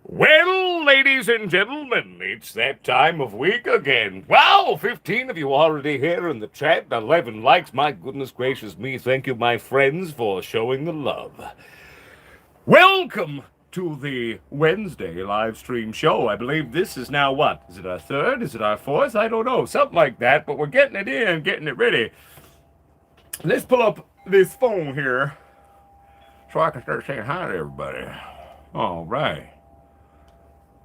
Well, ladies and gentlemen, it's that time of week again. Wow, 15 of you already here in the chat, 11 likes. My goodness gracious me. Thank you, my friends, for showing the love. Welcome to the Wednesday live stream show. I believe this is now what? Is it our third? Is it our fourth? I don't know. Something like that, but we're getting it in, getting it ready. Let's pull up this phone here so I can start saying hi to everybody. All right.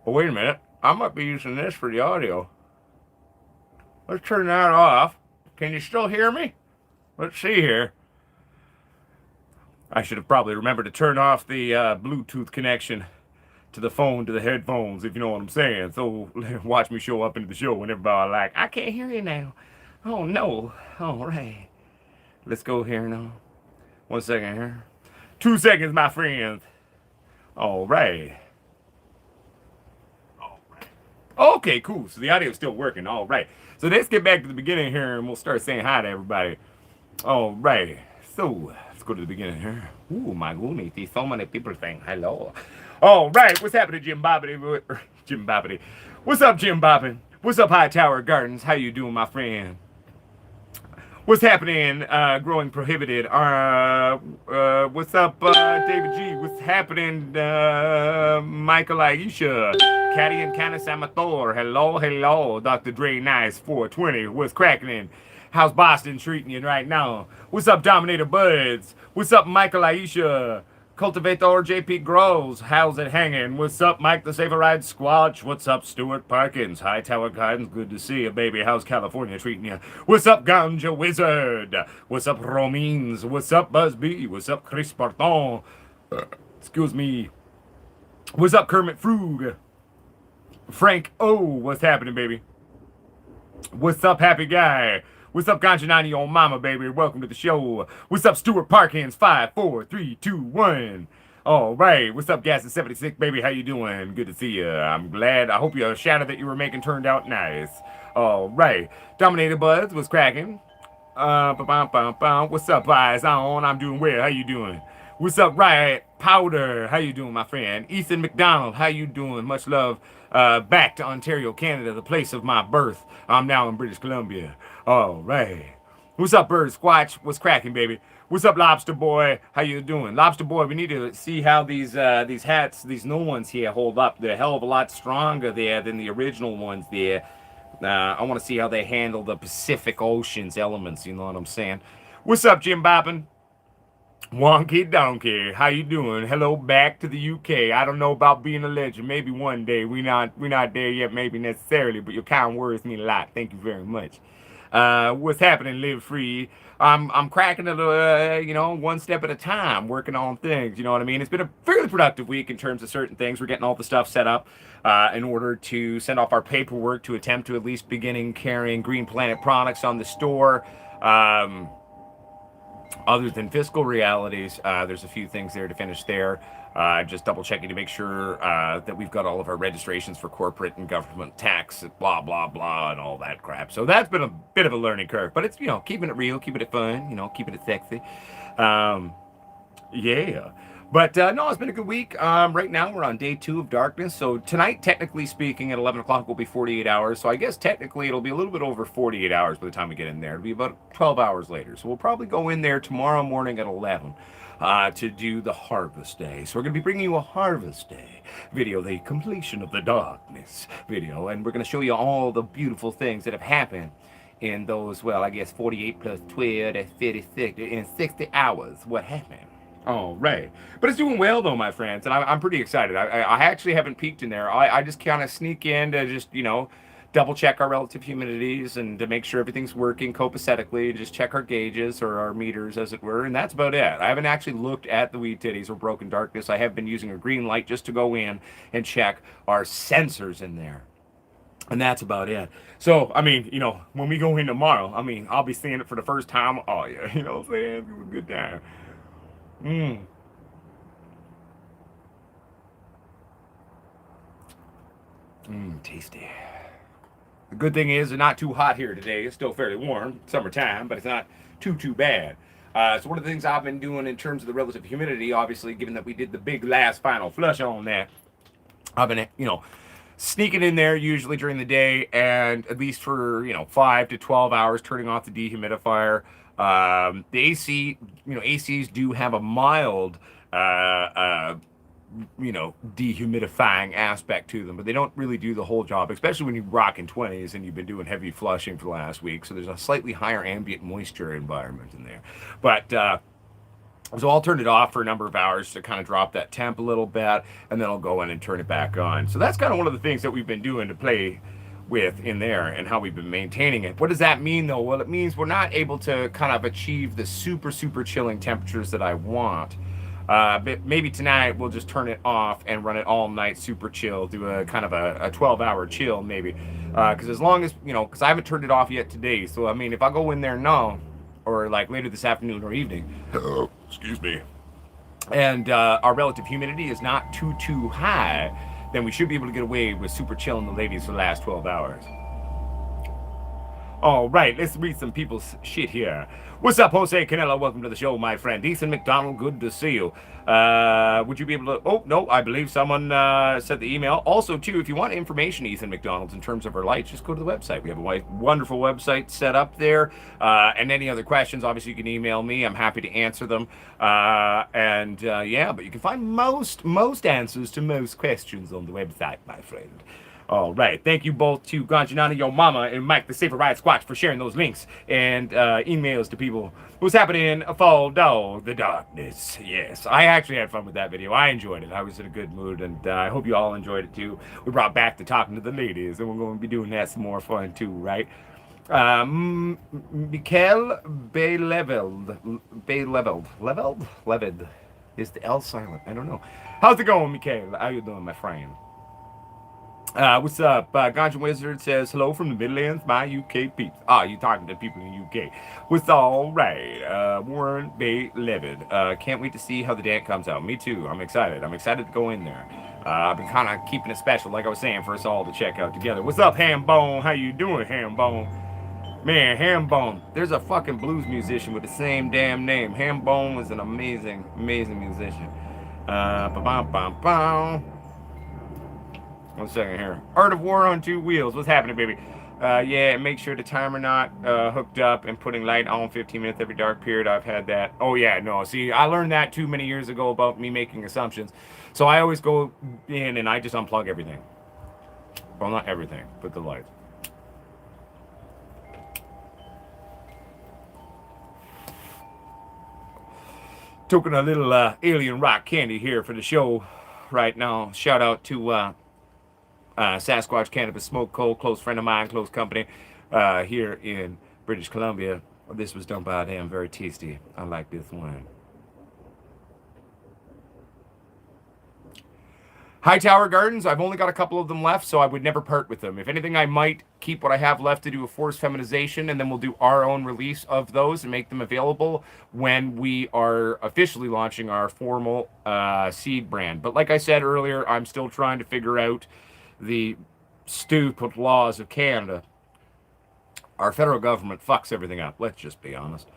Oh, wait a minute. I might be using this for the audio. Let's turn that off. Can you still hear me? Let's see here. I should have probably remembered to turn off the Bluetooth connection to the phone, to the headphones, if you know what I'm saying. So watch me show up into the show and everybody like, I can't hear you now. Oh, no. All right. Let's go here now. 1 second here. 2 seconds, my friends. All right. Okay, cool. So the audio's still working. All right. So let's get back to the beginning here and we'll start saying hi to everybody. All right. So let's go to the beginning here. Ooh, my goodness. There's so many people saying hello. All right. What's happening, Jim Bobbity? Jim Bobbity. What's up, Jim Bobbin? What's up, Hightower Gardens? How you doing, my friend? What's happening, Growing Prohibited? What's up, David G? What's happening, Michael Aisha? Caddy and Canis Amator. Hello, hello. Dr. Dre Nice 420. What's cracking? How's Boston treating you right now? What's up, Dominator Buds? What's up, Michael Aisha? Cultivator JP Grows, how's it hanging? What's up, Mike the Savoride Squatch? What's up, Stuart Parkins? Hightower Gardens, good to see you, baby. How's California treating you? What's up, Ganja Wizard? What's up, Romines? What's up, Buzz B? What's up, Chris Parton? Excuse me. What's up, Kermit Frug? Frank O, what's happening, baby? What's up, Happy Guy? What's up, Ganchanani on Mama, baby? Welcome to the show. What's up, Stuart Parkins? 5, 4, 3, 2, 1. All right. What's up, Gas 76, baby? How you doing? Good to see you. I'm glad. I hope your shadow that you were making turned out nice. All right. Dominator Buds was cracking. What's up, Eyes On? I'm doing well. How you doing? What's up, Riot Powder? How you doing, my friend? Ethan McDonald, how you doing? Much love. Back to Ontario, Canada, the place of my birth. I'm now in British Columbia. All right. What's up, Bird Squatch? What's cracking, baby? What's up, Lobster Boy? How you doing? Lobster Boy, we need to see how these hats, these new ones here hold up. They're a hell of a lot stronger there than the original ones there. I want to see how they handle the Pacific Ocean's elements, you know what I'm saying? What's up, Jim Boppin? Wonky Donkey, how you doing? Hello back to the UK. I don't know about being a legend. Maybe one day. We're not there yet, maybe necessarily, but your kind words mean a lot. Thank you very much. What's happening, Live Free? I'm cracking a little, one step at a time, working on things, you know what I mean? It's been a fairly productive week in terms of certain things. We're getting all the stuff set up in order to send off our paperwork to attempt to at least beginning carrying Green Planet products on the store. Other than fiscal realities, there's a few things there to finish there. Just double checking to make sure that we've got all of our registrations for corporate and government tax, blah, blah, blah, and all that crap. So that's been a bit of a learning curve, but it's, keeping it real, keeping it fun, keeping it sexy. Yeah. But no, it's been a good week. Right now we're on day 2 of darkness. So tonight, technically speaking, at 11 o'clock will be 48 hours. So I guess technically it'll be a little bit over 48 hours by the time we get in there. It'll be about 12 hours later. So we'll probably go in there tomorrow morning at 11 to do the Harvest Day. So we're going to be bringing you a Harvest Day video, the completion of the darkness video. And we're going to show you all the beautiful things that have happened in those, well, I guess 48 plus 12, that's 56, in 60 hours. What happened? All right. But it's doing well, though, my friends, and I'm pretty excited. I actually haven't peeked in there. I just kind of sneak in to just, double check our relative humidities and to make sure everything's working copacetically, just check our gauges or our meters, as it were, and that's about it. I haven't actually looked at the weed titties or broken darkness. I have been using a green light just to go in and check our sensors in there. And that's about it. So, I mean, when we go in tomorrow, I'll be seeing it for the first time. Oh, yeah, you know what I'm saying? It was a good time. Tasty. The good thing is it's not too hot here today. It's still fairly warm, summertime, but it's not too bad. So one of the things I've been doing in terms of the relative humidity, obviously, given that we did the big last final flush on that, I've been, sneaking in there usually during the day and at least for, 5 to 12 hours turning off the dehumidifier. The AC, ACs do have a mild, dehumidifying aspect to them, but they don't really do the whole job, especially when you're rocking 20s and you've been doing heavy flushing for the last week. So there's a slightly higher ambient moisture environment in there. But, so I'll turn it off for a number of hours to kind of drop that temp a little bit, and then I'll go in and turn it back on. So that's kind of one of the things that we've been doing to play with in there and how we've been maintaining it. What does that mean though? Well, it means we're not able to kind of achieve the super, super chilling temperatures that I want. But maybe tonight we'll just turn it off and run it all night super chill, do a kind of a 12-hour chill maybe. Because as long as, because I haven't turned it off yet today. So, I mean, if I go in there now, or like later this afternoon or evening, excuse me, and our relative humidity is not too high, then we should be able to get away with super chilling the ladies for the last 12 hours. All right, let's read some people's shit here. What's up, Jose Canelo? Welcome to the show, my friend. Ethan McDonald, good to see you. Would you be able to... Oh, no, I believe someone sent the email. Also, too, if you want information, Ethan McDonald, in terms of our lights, just go to the website. We have a wonderful website set up there. And any other questions, obviously, you can email me. I'm happy to answer them. Yeah, but you can find most answers to most questions on the website, my friend. All right. Thank you both to Ganjanana, your mama, and Mike, the Safer Ride Squatch, for sharing those links and emails to people. What's happening? Fall dog, the darkness. Yes, I actually had fun with that video. I enjoyed it. I was in a good mood, and I hope you all enjoyed it too. We brought back the talking to the ladies, and we're going to be doing that some more fun too, right? Mikael Levid. Is the L silent? I don't know. How's it going, Mikael? How you doing, my friend? What's up? Ganja Wizard says, hello from the Midlands, my UK peeps. You talking to people in the UK. What's all right? Warren Bay Levitt. Can't wait to see how the dance comes out. Me too. I'm excited. I'm excited to go in there. I've been kind of keeping it special, like I was saying, for us all to check out together. What's up, Hambone? How you doing, Hambone? Man, Hambone. There's a fucking blues musician with the same damn name. Hambone was an amazing, amazing musician. One second here. Art of War on 2 wheels. What's happening, baby? Yeah, make sure the timer not hooked up and putting light on 15 minutes every dark period. I've had that. Oh, yeah, no. See, I learned that too many years ago about me making assumptions. So I always go in and I just unplug everything. Well, not everything, but the lights. Taking a little alien rock candy here for the show right now. Shout out to Sasquatch Cannabis Smoke Co., close friend of mine, close company here in British Columbia. This was done by them, very tasty. I like this one. Hightower Gardens, I've only got a couple of them left, so I would never part with them. If anything, I might keep what I have left to do a forced feminization, and then we'll do our own release of those and make them available when we are officially launching our formal seed brand. But like I said earlier, I'm still trying to figure out the stupid laws of Canada. Our federal government fucks everything up. Let's just be honest.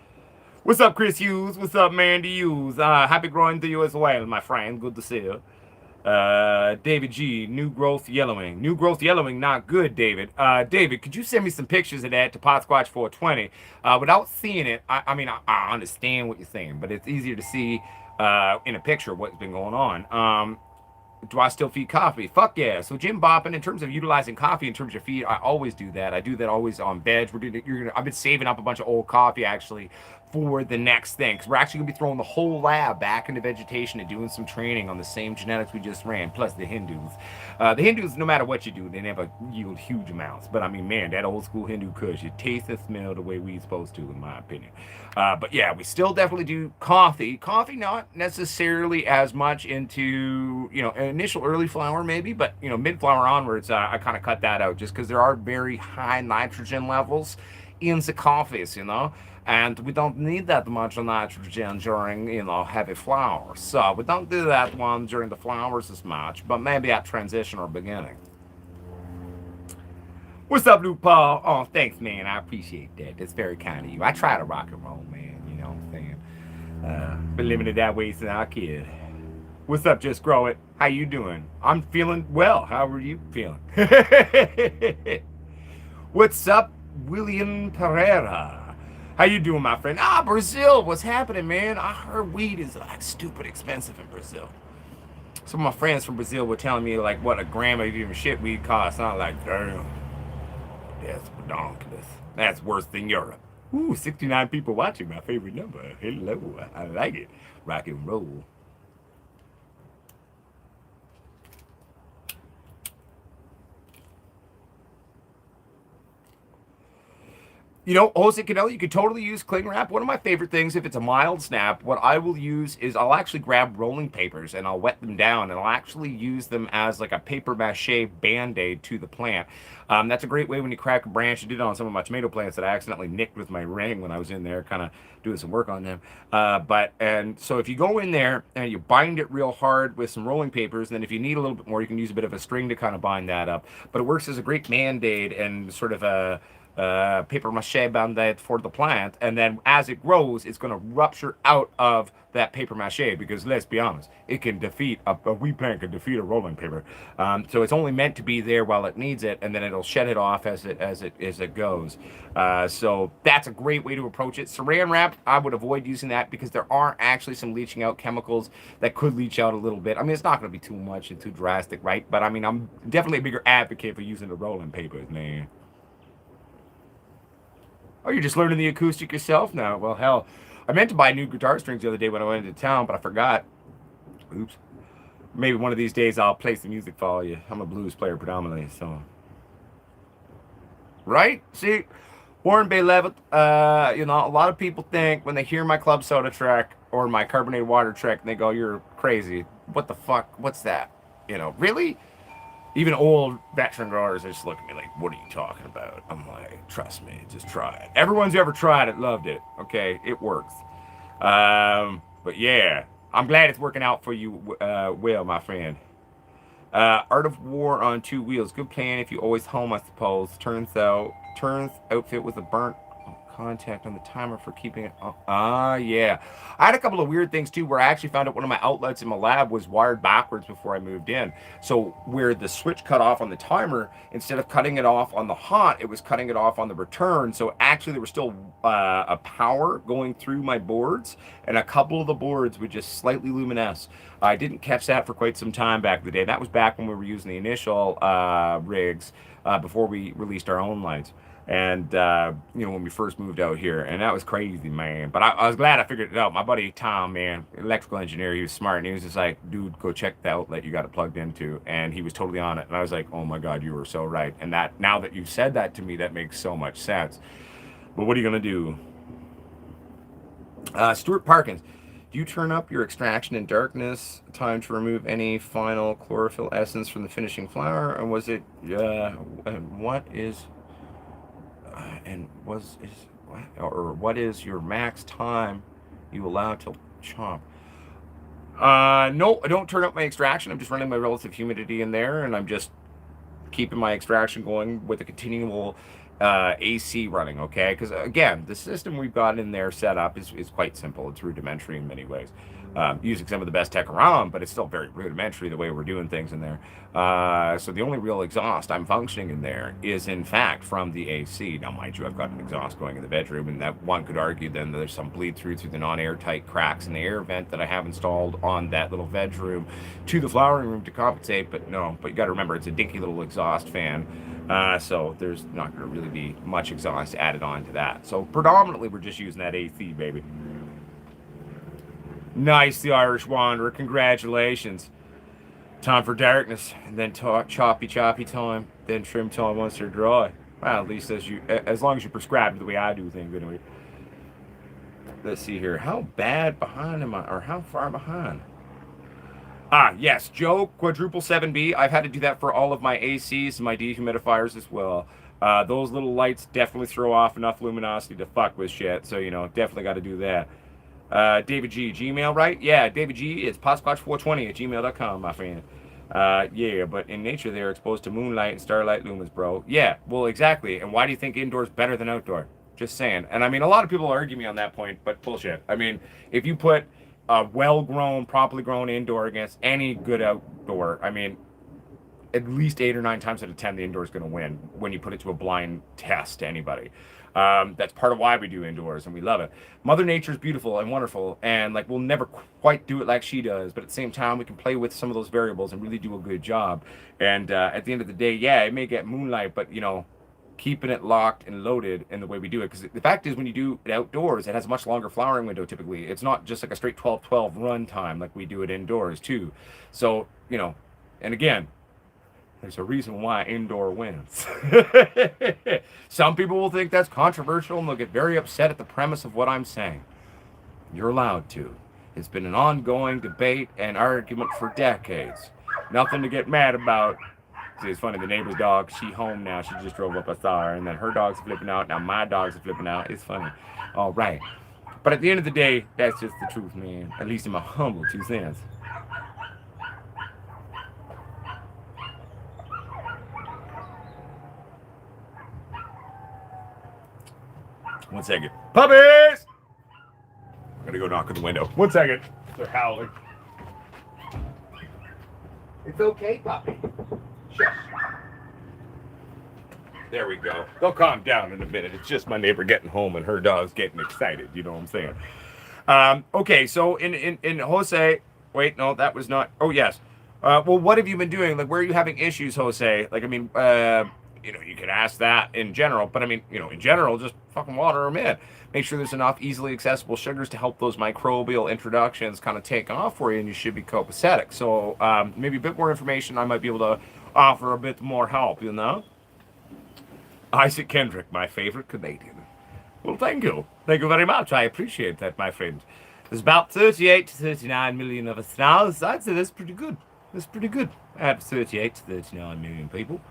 What's up, Chris Hughes? What's up, Mandy Hughes? Happy growing to you as well, my friend. Good to see you. David G, new growth yellowing. New growth yellowing, not good, David. David, could you send me some pictures of that to Potsquatch 420? Without seeing it, I mean, I understand what you're saying, but it's easier to see in a picture what's been going on. Do I still feed coffee? Fuck yeah. So Jim Boppin, in terms of utilizing coffee in terms of feed, I always do that. I do that always on veg. I've been saving up a bunch of old coffee actually for the next thing, because we're actually going to be throwing the whole lab back into vegetation and doing some training on the same genetics we just ran, plus the Hindus. The Hindus, no matter what you do, they never yield huge amounts. But I mean, man, that old school Hindu Kush, it tastes and smells the way we're supposed to, in my opinion. But yeah, we still definitely do coffee. Coffee, not necessarily as much into, initial early flower maybe, but, mid-flower onwards, I kind of cut that out just because there are very high nitrogen levels in the coffees, and we don't need that much nitrogen during, heavy flowers. So we don't do that one during the flowers as much, but maybe at transition or beginning. What's up, Luke Paul? Oh, thanks, man. I appreciate that. That's very kind of you. I try to rock and roll, man. You know what I'm saying? Been living it that way since I was a kid. What's up, Just Grow It? How you doing? I'm feeling well. How are you feeling? What's up, William Pereira? How you doing, my friend? Ah, Brazil. What's happening, man? I heard weed is like stupid expensive in Brazil. Some of my friends from Brazil were telling me like what a gram of even shit weed costs. And I'm like, damn, that's ridiculous. That's worse than Europe. Ooh, 69 people watching. My favorite number. Hello, I like it. Rock and roll. You know, Jose Canelo, you could totally use cling wrap. One of my favorite things, if it's a mild snap, what I will use is I'll actually grab rolling papers and I'll wet them down and I'll actually use them as like a paper mache band-aid to the plant. That's a great way when you crack a branch. I did it on some of my tomato plants that I accidentally nicked with my ring when I was in there kind of doing some work on them. And so if you go in there and you bind it real hard with some rolling papers, and then if you need a little bit more, you can use a bit of a string to kind of bind that up. But it works as a great band-aid and sort of a paper mache band-aid for the plant, and then as it grows it's going to rupture out of that paper mache, because let's be honest, it can defeat a wheat plant can defeat a rolling paper. So it's only meant to be there while it needs it, and then it'll shed it off as it goes. So that's a great way to approach it. Saran wrap, I would avoid using that because there are actually some leaching out chemicals that could leach out a little bit. I mean, it's not going to be too much and too drastic, right? But I mean, I'm definitely a bigger advocate for using the rolling papers, man. Oh, you're just learning the acoustic yourself now? Well, hell, I meant to buy new guitar strings the other day when I went into town, but I forgot. Oops. Maybe one of these days I'll play some music for you. I'm a blues player predominantly, so. Right? See, Warren Bay Levitt, you know, a lot of people think when they hear my club soda track or my carbonated water track, and they go, you're crazy. What the fuck? What's that? You know, really? Even old veteran growers just look at me like, what are you talking about? I'm like, trust me, just try it. Everyone's ever tried it loved it. Okay, it works. But yeah, I'm glad it's working out for you, Will, my friend. Art of War on Two Wheels. Good plan if you always home, I suppose. Turns outfit with a burnt contact on the timer for keeping it up. Yeah. I had a couple of weird things too where I actually found out one of my outlets in my lab was wired backwards before I moved in. So where the switch cut off on the timer, instead of cutting it off on the hot, it was cutting it off on the return. So actually there was still a power going through my boards, and a couple of the boards would just slightly luminesce. I didn't catch that for quite some time back in the day. That was back when we were using the initial rigs before we released our own lights. And you know, when we first moved out here, and that was crazy, man. But I was glad I figured it out. My buddy Tom, man, electrical engineer, he was smart, and he was just like, dude, go check the outlet you got it plugged into. And he was totally on it, and I was like, oh my god, you were so right. And that, now that you said that to me, that makes so much sense. But what are you gonna do? Stuart Parkins, do you turn up your extraction in darkness time to remove any final chlorophyll essence from the finishing flower, or was it what is what is your max time you allow to chomp? No, I don't turn up my extraction. I'm just running my relative humidity in there, and I'm just keeping my extraction going with a continual AC running, okay? Because again, the system we've got in there set up is quite simple. It's rudimentary in many ways. Using some of the best tech around, but it's still very rudimentary the way we're doing things in there. So the only real exhaust I'm functioning in there is in fact from the AC. Now mind you, I've got an exhaust going in the bedroom, and that one could argue then that there's some bleed through the non-airtight cracks in the air vent that I have installed on that little bedroom to the flowering room to compensate, but no, but you got to remember it's a dinky little exhaust fan. So there's not going to really be much exhaust added on to that. So predominantly we're just using that AC, baby. Nice, the Irish Wanderer. Congratulations. Time for darkness, and then choppy time, then trim time once they're dry. Well, at least as long as you prescribe the way I do things, anyway. Let's see here. How bad behind am I, or how far behind? Yes, Joe, quadruple 7B. I've had to do that for all of my ACs and my dehumidifiers as well. Those little lights definitely throw off enough luminosity to fuck with shit, so, you know, definitely got to do that. David G, Gmail, right? Yeah, David G, it's Potsquatch420 at gmail.com, my friend. Yeah, but in nature they're exposed to moonlight and starlight lumens, bro. Yeah, well, exactly. And why do you think indoors better than outdoor? Just saying. And I mean, a lot of people argue me on that point, but bullshit. I mean, if you put well-grown, properly grown indoor against any good outdoor. I mean, at least 8 or 9 times out of 10, the indoor is going to win when you put it to a blind test to anybody. That's part of why we do indoors, and we love it. Mother Nature is beautiful and wonderful, and like we'll never quite do it like she does, but at the same time, we can play with some of those variables and really do a good job. And at the end of the day, yeah, it may get moonlight, but keeping it locked and loaded in the way we do it. Because the fact is, when you do it outdoors, it has a much longer flowering window typically. It's not just like a straight 12-12 run time like we do it indoors too. So, and again, there's a reason why indoor wins. Some people will think that's controversial and they'll get very upset at the premise of what I'm saying. You're allowed to. It's been an ongoing debate and argument for decades. Nothing to get mad about. See, it's funny, the neighbor's dog, she home now. She just drove up, I saw her, and then her dog's flipping out. Now my dog's flipping out. It's funny. All right. But at the end of the day, that's just the truth, man. At least in my humble 2 cents. One second. Puppies! I'm gonna go knock on the window. 1 second. They're howling. It's okay, puppy. Shush. There we go. They'll calm down in a minute. It's just my neighbor getting home and her dog's getting excited. You know what I'm saying? Okay, so in Jose, wait, no, that was not. Oh yes. Well, what have you been doing? Like, where are you having issues, Jose? Like, I mean, you could ask that in general, but I mean, in general, just fucking water them in. Make sure there's enough easily accessible sugars to help those microbial introductions kind of take off for you, and you should be copacetic. So maybe a bit more information, I might be able to offer a bit more help, Isaac Kendrick, my favorite Canadian. Well, thank you. Thank you very much. I appreciate that, my friend. There's about 38 to 39 million of us now. So I'd say that's pretty good. That's pretty good. Out of 38 to 39 million people.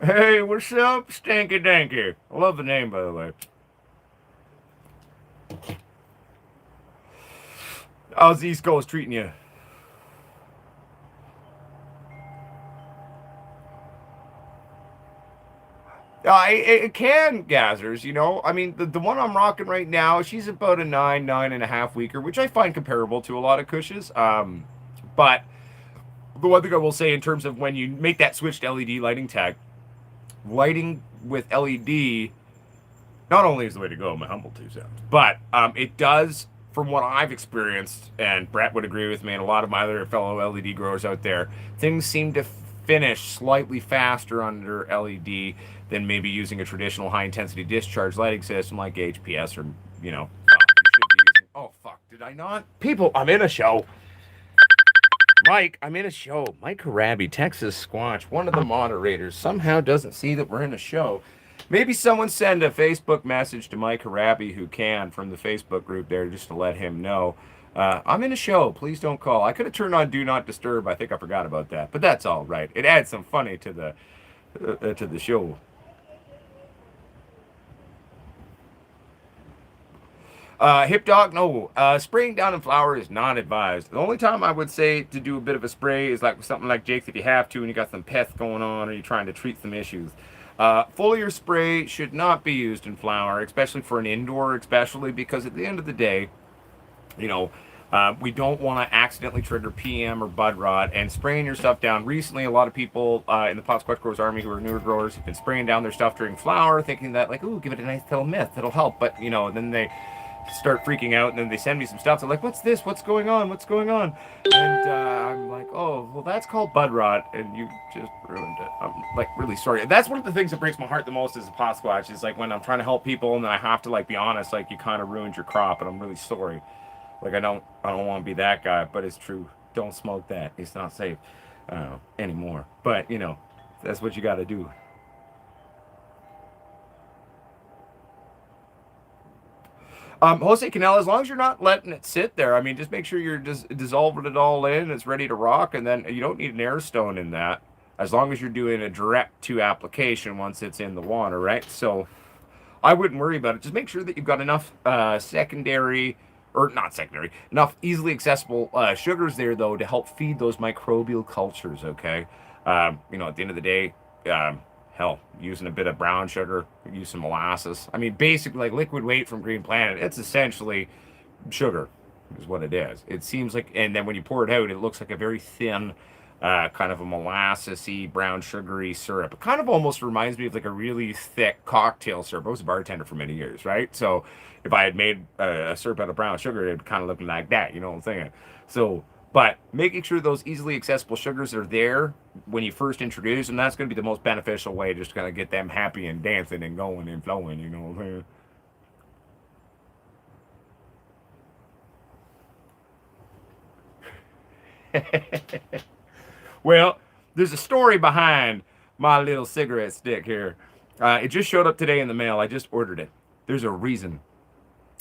Hey, what's up, Stanky Danky? I love the name, by the way. How's the East Coast treating you? It can, Gazzers, I mean, the one I'm rocking right now, she's about a 9.5 weeker, which I find comparable to a lot of cushes. But the one thing I will say in terms of when you make that switch to LED lighting tag, lighting with LED not only is the way to go, my humble 2 cents, but it does, from what I've experienced, and Brett would agree with me, and a lot of my other fellow LED growers out there, things seem to finish slightly faster under LED than maybe using a traditional high-intensity discharge lighting system like HPS or, you should be using. Oh, fuck, did I not? People, I'm in a show. Mike, I'm in a show. Mike Harabi, Texas Squatch, one of the moderators, somehow doesn't see that we're in a show. Maybe someone send a Facebook message to Mike Harabi who can from the Facebook group there just to let him know. I'm in a show. Please don't call. I could have turned on Do Not Disturb. I think I forgot about that. But that's all right. It adds some funny to the show. Hip dog, no. Spraying down in flower is not advised. The only time I would say to do a bit of a spray is like something like Jake's if you have to and you got some pests going on or you're trying to treat some issues. Foliar spray should not be used in flower, especially for an indoor, especially because at the end of the day, we don't want to accidentally trigger PM or bud rot and spraying your stuff down. Recently, a lot of people in the Potsquatch Growers Army who are newer growers have been spraying down their stuff during flower, thinking that like, ooh, give it a nice little mist, it'll help. But then they start freaking out and then they send me some stuff. They're like, what's this? What's going on? What's going on? And I'm like, oh, well, that's called bud rot and you just ruined it. I'm like really sorry. That's one of the things that breaks my heart the most as a Potsquatch is like when I'm trying to help people and then I have to like be honest, like you kind of ruined your crop and I'm really sorry. Like I don't want to be that guy, but it's true. Don't smoke that. It's not safe anymore. But that's what you got to do. Jose Canela, as long as you're not letting it sit there, I mean, just make sure you're just dissolving it all in. It's ready to rock, and then you don't need an air stone in that, as long as you're doing a direct to application once it's in the water, right? So I wouldn't worry about it. Just make sure that you've got enough enough easily accessible sugars there, though, to help feed those microbial cultures, okay? At the end of the day, hell, using a bit of brown sugar, use some molasses. I mean, basically, like liquid weight from Green Planet, it's essentially sugar. is what it is. It seems like, and then when you pour it out, it looks like a very thin, kind of a molassesy, brown sugary syrup. It kind of almost reminds me of like a really thick cocktail syrup. I was a bartender for many years, right? So if I had made a syrup out of brown sugar, it'd kind of look like that, you know what I'm saying? So, but making sure those easily accessible sugars are there when you first introduce them, that's going to be the most beneficial way just to kind of get them happy and dancing and going and flowing, you know what I'm saying? Well, there's a story behind my little cigarette stick here. It just showed up today in the mail. I just ordered it. There's a reason.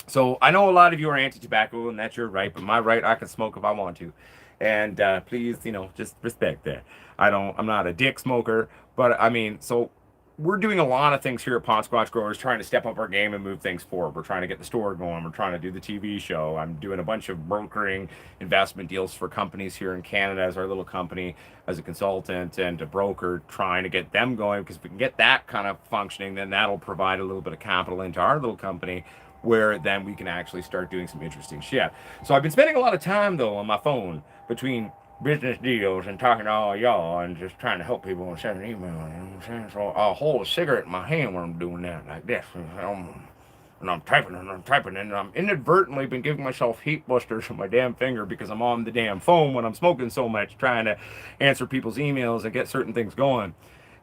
So I know a lot of you are anti-tobacco, and that's your right. But my right, I can smoke if I want to, and please, just respect that. I'm not a dick smoker, but I mean, so we're doing a lot of things here at Potsquatch Growers, trying to step up our game and move things forward. We're trying to get the store going. We're trying to do the TV show. I'm doing a bunch of brokering investment deals for companies here in Canada as our little company, as a consultant and a broker, trying to get them going. Because if we can get that kind of functioning, then that'll provide a little bit of capital into our little company, where then we can actually start doing some interesting shit. So I've been spending a lot of time though on my phone between business deals and talking to all y'all and just trying to help people and sending email. You know what I'm saying? So I'll hold a cigarette in my hand when I'm doing that, like this. And I'm typing and I'm inadvertently been giving myself heat blisters on my damn finger because I'm on the damn phone when I'm smoking so much, trying to answer people's emails and get certain things going.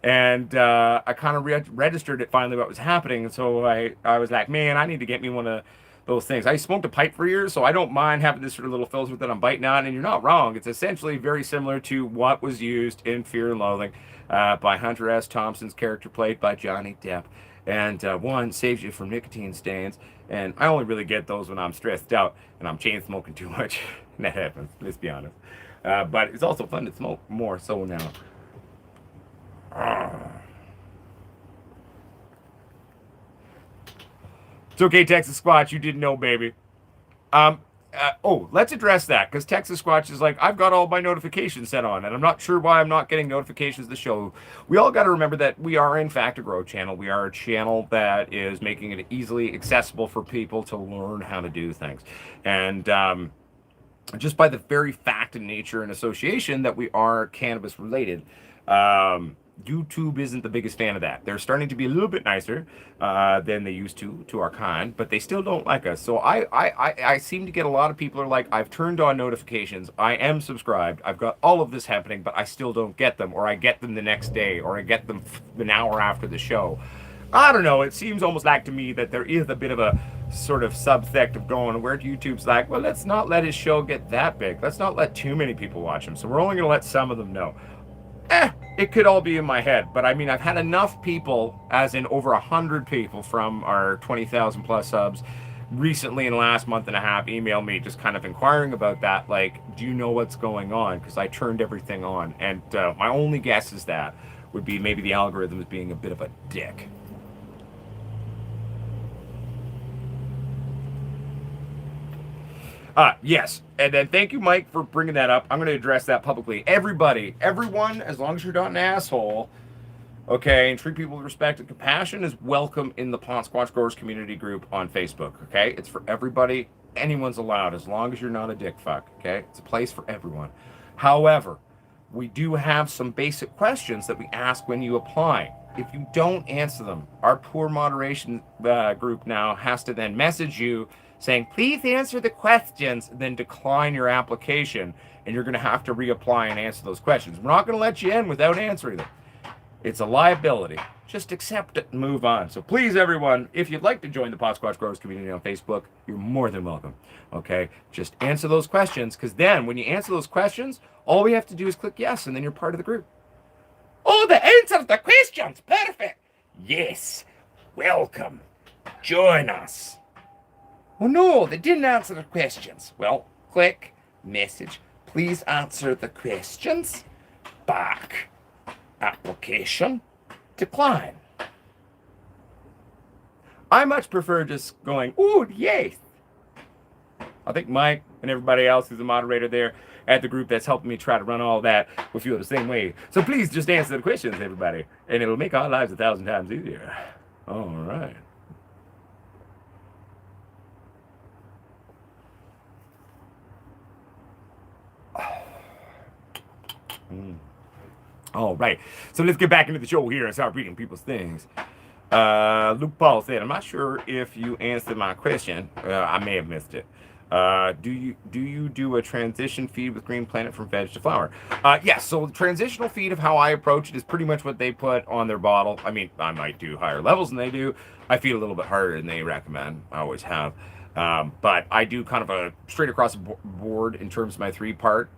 And I kind of registered it finally what was happening. And so I was like, man, I need to get me one of those things. I smoked a pipe for years, so I don't mind having this sort of little filter that I'm biting on. And you're not wrong. It's essentially very similar to what was used in Fear and Loathing by Hunter S. Thompson's character played by Johnny Depp. And one, saves you from nicotine stains. And I only really get those when I'm stressed out and I'm chain smoking too much. And that happens, let's be honest. But it's also fun to smoke more so now. It's okay, Texas Squatch. You didn't know, baby. Let's address that, because Texas Squatch is like, I've got all my notifications set on, and I'm not sure why I'm not getting notifications of the show. We all got to remember that we are, in fact, a grow channel. We are a channel that is making it easily accessible for people to learn how to do things. And just by the very fact and nature and association that we are cannabis related, YouTube isn't the biggest fan of that. They're starting to be a little bit nicer than they used to our kind, but they still don't like us. So I seem to get a lot of people are like, I've turned on notifications, I am subscribed, I've got all of this happening, but I still don't get them, or I get them the next day, or I get them an hour after the show. I don't know. It seems almost like to me that there is a bit of a sort of subsect of going where YouTube's like, well, let's not let his show get that big. Let's not let too many people watch him. So we're only going to let some of them know. It could all be in my head, but I mean, I've had enough people, as in over 100 people from our 20,000 plus subs recently in the last month and a half, email me just kind of inquiring about that. Like, do you know what's going on? Because I turned everything on. And my only guess is that would be maybe the algorithm is being a bit of a dick. Yes. And then thank you, Mike, for bringing that up. I'm going to address that publicly. Everybody, everyone, as long as you're not an asshole, okay, and treat people with respect and compassion, is welcome in the Potsquatch Growers community group on Facebook, okay? It's for everybody. Anyone's allowed, as long as you're not a dick fuck, okay? It's a place for everyone. However, we do have some basic questions that we ask when you apply. If you don't answer them, our poor moderation group now has to then message you saying, please answer the questions, then decline your application, and you're going to have to reapply and answer those questions. We're not going to let you in without answering them. It's a liability. Just accept it and move on. So please, everyone, if you'd like to join the Potsquatch Growers community on Facebook, you're more than welcome. Okay? Just answer those questions, because then when you answer those questions, all we have to do is click yes, and then you're part of the group. Oh, the answer to the questions. Perfect. Yes. Welcome. Join us. Oh no, they didn't answer the questions. Well, click, message, please answer the questions, back, application, decline. I much prefer just going, ooh, yes. I think Mike and everybody else who's a moderator there at the group that's helping me try to run all that will feel the same way. So please just answer the questions, everybody, and it'll make our lives 1,000 times easier. All right. All right. So let's get back into the show here and start reading people's things. Luke Paul said, "I'm not sure if you answered my question. I may have missed it. Do you do a transition feed with Green Planet from veg to flower?" Yes. So the transitional feed of how I approach it is pretty much what they put on their bottle. I mean, I might do higher levels than they do. I feed a little bit harder than they recommend. I always have. But I do kind of a straight across the board in terms of my 3-part.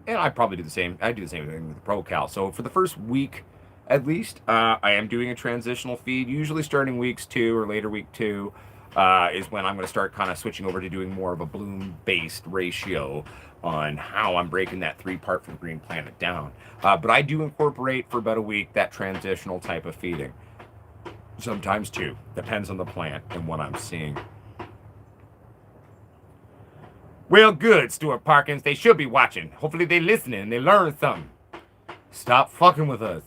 And I probably do the same. I do the same thing with the ProCal. So for the first week, at least, I am doing a transitional feed. Usually starting weeks 2 or later week 2 is when I'm going to start kind of switching over to doing more of a bloom-based ratio on how I'm breaking that 3-part for the Green Planet down. But I do incorporate for about a week that transitional type of feeding. Sometimes 2. Depends on the plant and what I'm seeing. Well, good, Stuart Parkins. They should be watching. Hopefully they listening and they learn something. Stop fucking with us.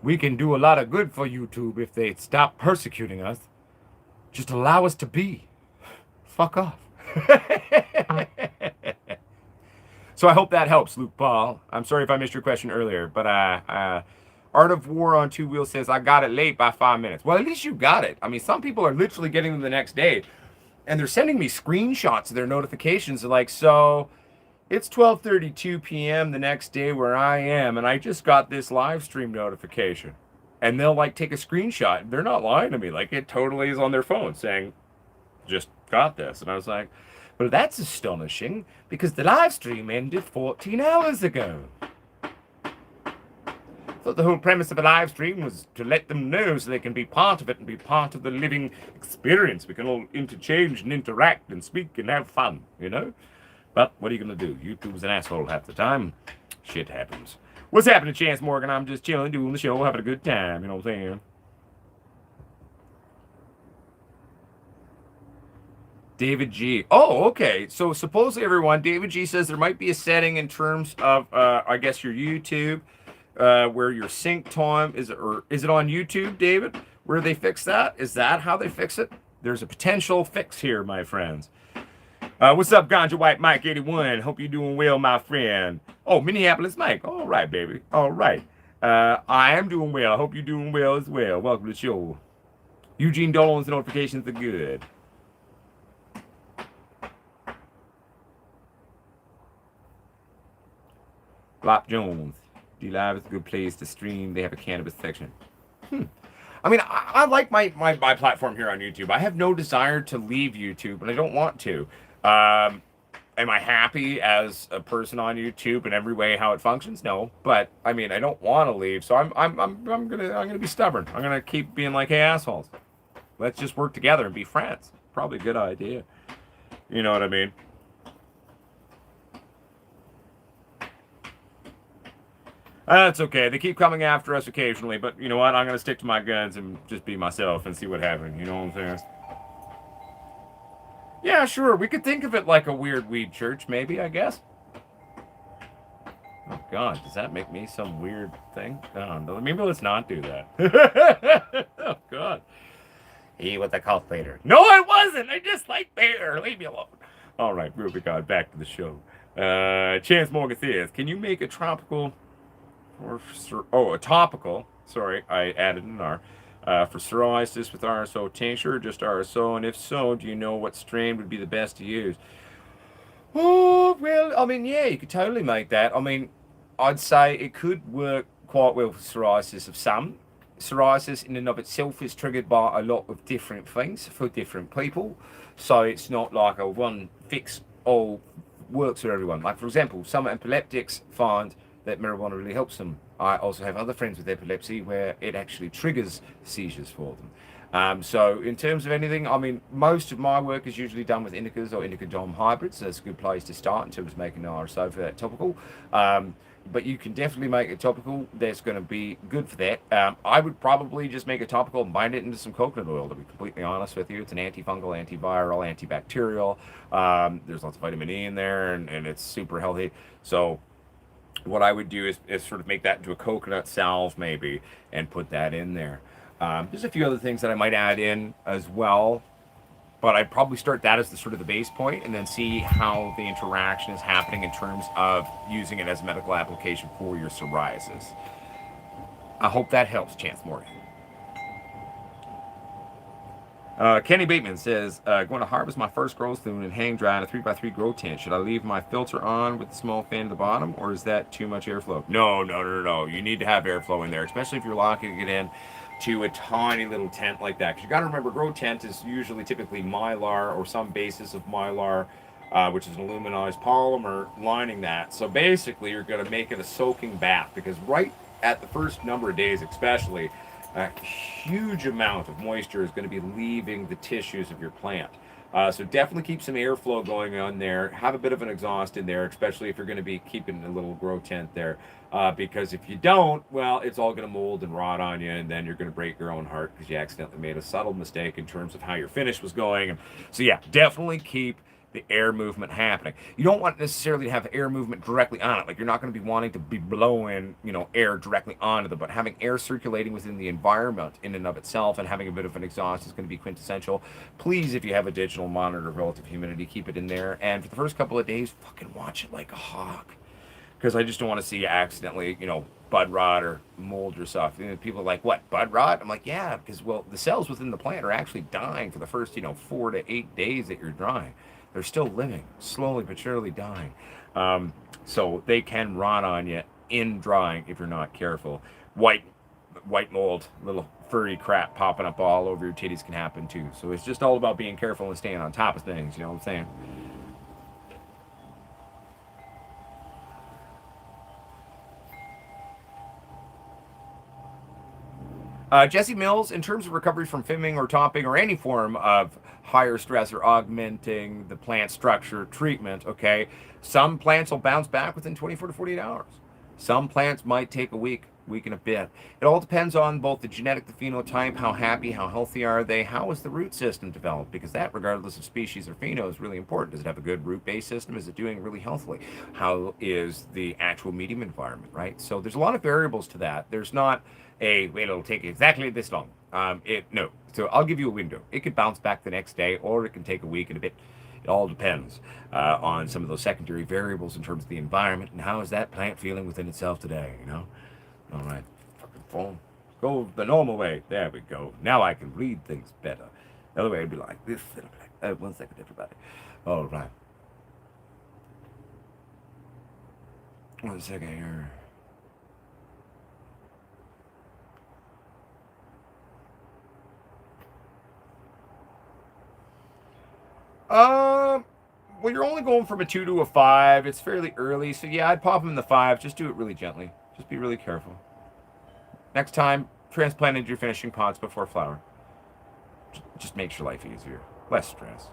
We can do a lot of good for YouTube if they stop persecuting us. Just allow us to be. Fuck off. So I hope that helps, Luke Paul. I'm sorry if I missed your question earlier, but Art of War on 2 Wheels says, "I got it late by 5 minutes." Well, at least you got it. I mean, some people are literally getting them the next day. And they're sending me screenshots of their notifications. They're like, "So it's 12:32 p.m. the next day where I am, and I just got this live stream notification." And they'll like take a screenshot. They're not lying to me. Like, it totally is on their phone saying, "Just got this." And I was like, "Well, that's astonishing because the live stream ended 14 hours ago." I thought the whole premise of a live stream was to let them know so they can be part of it and be part of the living experience. We can all interchange and interact and speak and have fun, you know? But what are you going to do? YouTube's an asshole half the time. Shit happens. What's happening, Chance Morgan? I'm just chilling, doing the show, having a good time, you know what I'm saying? David G. Oh, okay. So supposedly, everyone, David G says there might be a setting in terms of, I guess, your YouTube, where your sync time is it on YouTube, David? Where they fix that? Is that how they fix it? There's a potential fix here, my friends. What's up, Ganja White Mike 81? Hope you're doing well, my friend. Oh, Minneapolis Mike. All right, baby. All right. I am doing well. I hope you're doing well as well. Welcome to the show. Eugene Dolan's notifications are good. Flop Jones. D-Live is a good place to stream. They have a cannabis section. I mean, I like my platform here on YouTube. I have no desire to leave YouTube, and I don't want to. Am I happy as a person on YouTube in every way how it functions? No, but I mean, I don't want to leave, so I'm gonna be stubborn. I'm gonna keep being like, "Hey, assholes, let's just work together and be friends." Probably a good idea. You know what I mean? That's okay. They keep coming after us occasionally, but you know what? I'm going to stick to my guns and just be myself and see what happens. You know what I'm saying? Yeah, sure. We could think of it like a weird weed church, maybe, I guess. Oh, God. Does that make me some weird thing? No, maybe let's not do that. Oh, God. He was a cult leader. No, I wasn't. I just like bear. Leave me alone. All right, Rubicon, back to the show. Chance Morgan says, "Can you make a tropical... a topical, sorry, I added an R, for psoriasis with RSO tincture, or just RSO, and if so, do you know what strain would be the best to use?" Oh, well, I mean, yeah, you could totally make that. I mean, I'd say it could work quite well for psoriasis of some. Psoriasis in and of itself is triggered by a lot of different things for different people, so it's not like a one fix all works for everyone. Like, for example, some epileptics find that marijuana really helps them. I also have other friends with epilepsy where it actually triggers seizures for them. So in terms of anything, I mean, most of my work is usually done with indicas or indica-dom hybrids. So that's a good place to start in terms of making an RSO for that topical. But you can definitely make a topical that's going to be good for that. I would probably just make a topical and bind it into some coconut oil, to be completely honest with you. It's an antifungal, antiviral, antibacterial. There's lots of vitamin E in there, and it's super healthy. So what I would do is sort of make that into a coconut salve maybe and put that in there. There's a few other things that I might add in as well. But I'd probably start that as the sort of the base point, and then see how the interaction is happening in terms of using it as a medical application for your psoriasis. I hope that helps, Chance Morgan. Kenny Bateman says, going to harvest my first grow thune and hang dry in a 3x3 grow tent. Should I leave my filter on with the small fan at the bottom, or is that too much airflow? No, no, no, no, no. You need to have airflow in there, especially if you're locking it in to a tiny little tent like that. Because you got to remember, grow tent is usually typically mylar or some basis of mylar, which is an aluminized polymer lining that. So basically, you're going to make it a soaking bath, because right at the first number of days, especially, a huge amount of moisture is going to be leaving the tissues of your plant. So definitely keep some airflow going on there. Have a bit of an exhaust in there, especially if you're going to be keeping a little grow tent there. Because if you don't, well, it's all going to mold and rot on you, and then you're going to break your own heart because you accidentally made a subtle mistake in terms of how your finish was going. And so yeah, definitely keep the air movement happening. You don't want necessarily to have air movement directly on it. Like, you're not going to be wanting to be blowing, air directly onto them, but having air circulating within the environment in and of itself, and having a bit of an exhaust is going to be quintessential. Please, if you have a digital monitor of relative humidity, keep it in there. And for the first couple of days, fucking watch it like a hawk. Because I just don't want to see you accidentally, bud rot or mold yourself. People are like, what, bud rot? I'm like, yeah, because, well, the cells within the plant are actually dying for the first, 4 to 8 days that you're drying. They're still living, slowly but surely dying. So they can rot on you in drying if you're not careful. White mold, little furry crap popping up all over your titties can happen too. So it's just all about being careful and staying on top of things, you know what I'm saying? Jesse Mills, in terms of recovery from fimming or topping or any form of higher stress or augmenting the plant structure treatment, okay, some plants will bounce back within 24 to 48 hours. Some plants might take a week and a bit. It all depends on both the genetic, the phenotype, how happy, how healthy are they, how is the root system developed, because that, regardless of species or pheno, is really important. Does it have a good root-based system? Is it doing really healthily? How is the actual medium environment, right? So there's a lot of variables to that. There's not it'll take exactly this long. No. So I'll give you a window. It could bounce back the next day, or it can take a week and a bit. It all depends on some of those secondary variables in terms of the environment and how is that plant feeling within itself today, All right, fucking phone. Go the normal way. There we go. Now I can read things better. The other way would be like this. It'll be like, 1 second, everybody. All right. 1 second here. Well, you're only going from a 2 to a 5. It's fairly early, so yeah, I'd pop them in the 5. Just do it really gently. Just be really careful. Next time, transplant into your finishing pots before flower. Just makes your life easier. Less stress.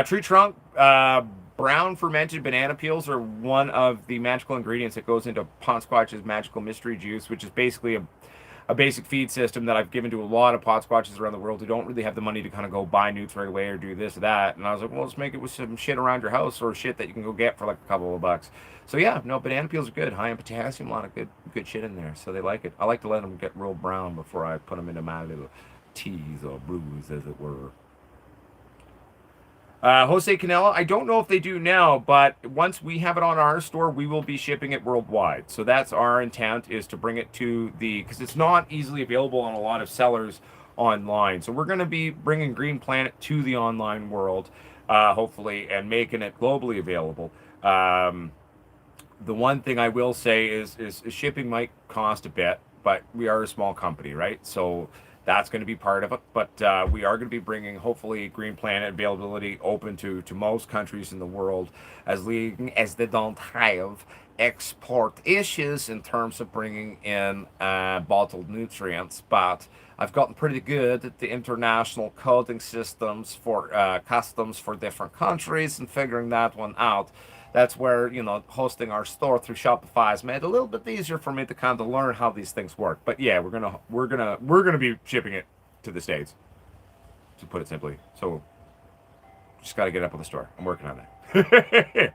Tree trunk, brown fermented banana peels are one of the magical ingredients that goes into Potsquatch's magical mystery juice, which is basically a basic feed system that I've given to a lot of Potsquatches around the world who don't really have the money to kind of go buy newts right away or do this or that. And I was like, well, let's make it with some shit around your house or shit that you can go get for like a couple of bucks. So yeah, no, banana peels are good. High in potassium, a lot of good shit in there. So they like it. I like to let them get real brown before I put them into my little teas or brews, as it were. Jose Canela, I don't know if they do now, but once we have it on our store, we will be shipping it worldwide. So that's our intent, is to bring it to because it's not easily available on a lot of sellers online. So we're going to be bringing Green Planet to the online world, hopefully, and making it globally available. The one thing I will say is shipping might cost a bit, but we are a small company, right? So that's going to be part of it. But we are going to be bringing, hopefully, Green Planet availability open to most countries in the world, as long as they don't have export issues in terms of bringing in bottled nutrients. But I've gotten pretty good at the international coding systems for customs for different countries and figuring that one out. That's where, hosting our store through Shopify has made it a little bit easier for me to kind of learn how these things work. But yeah, we're gonna be shipping it to the States, to put it simply. So just got to get it up on the store. I'm working on that.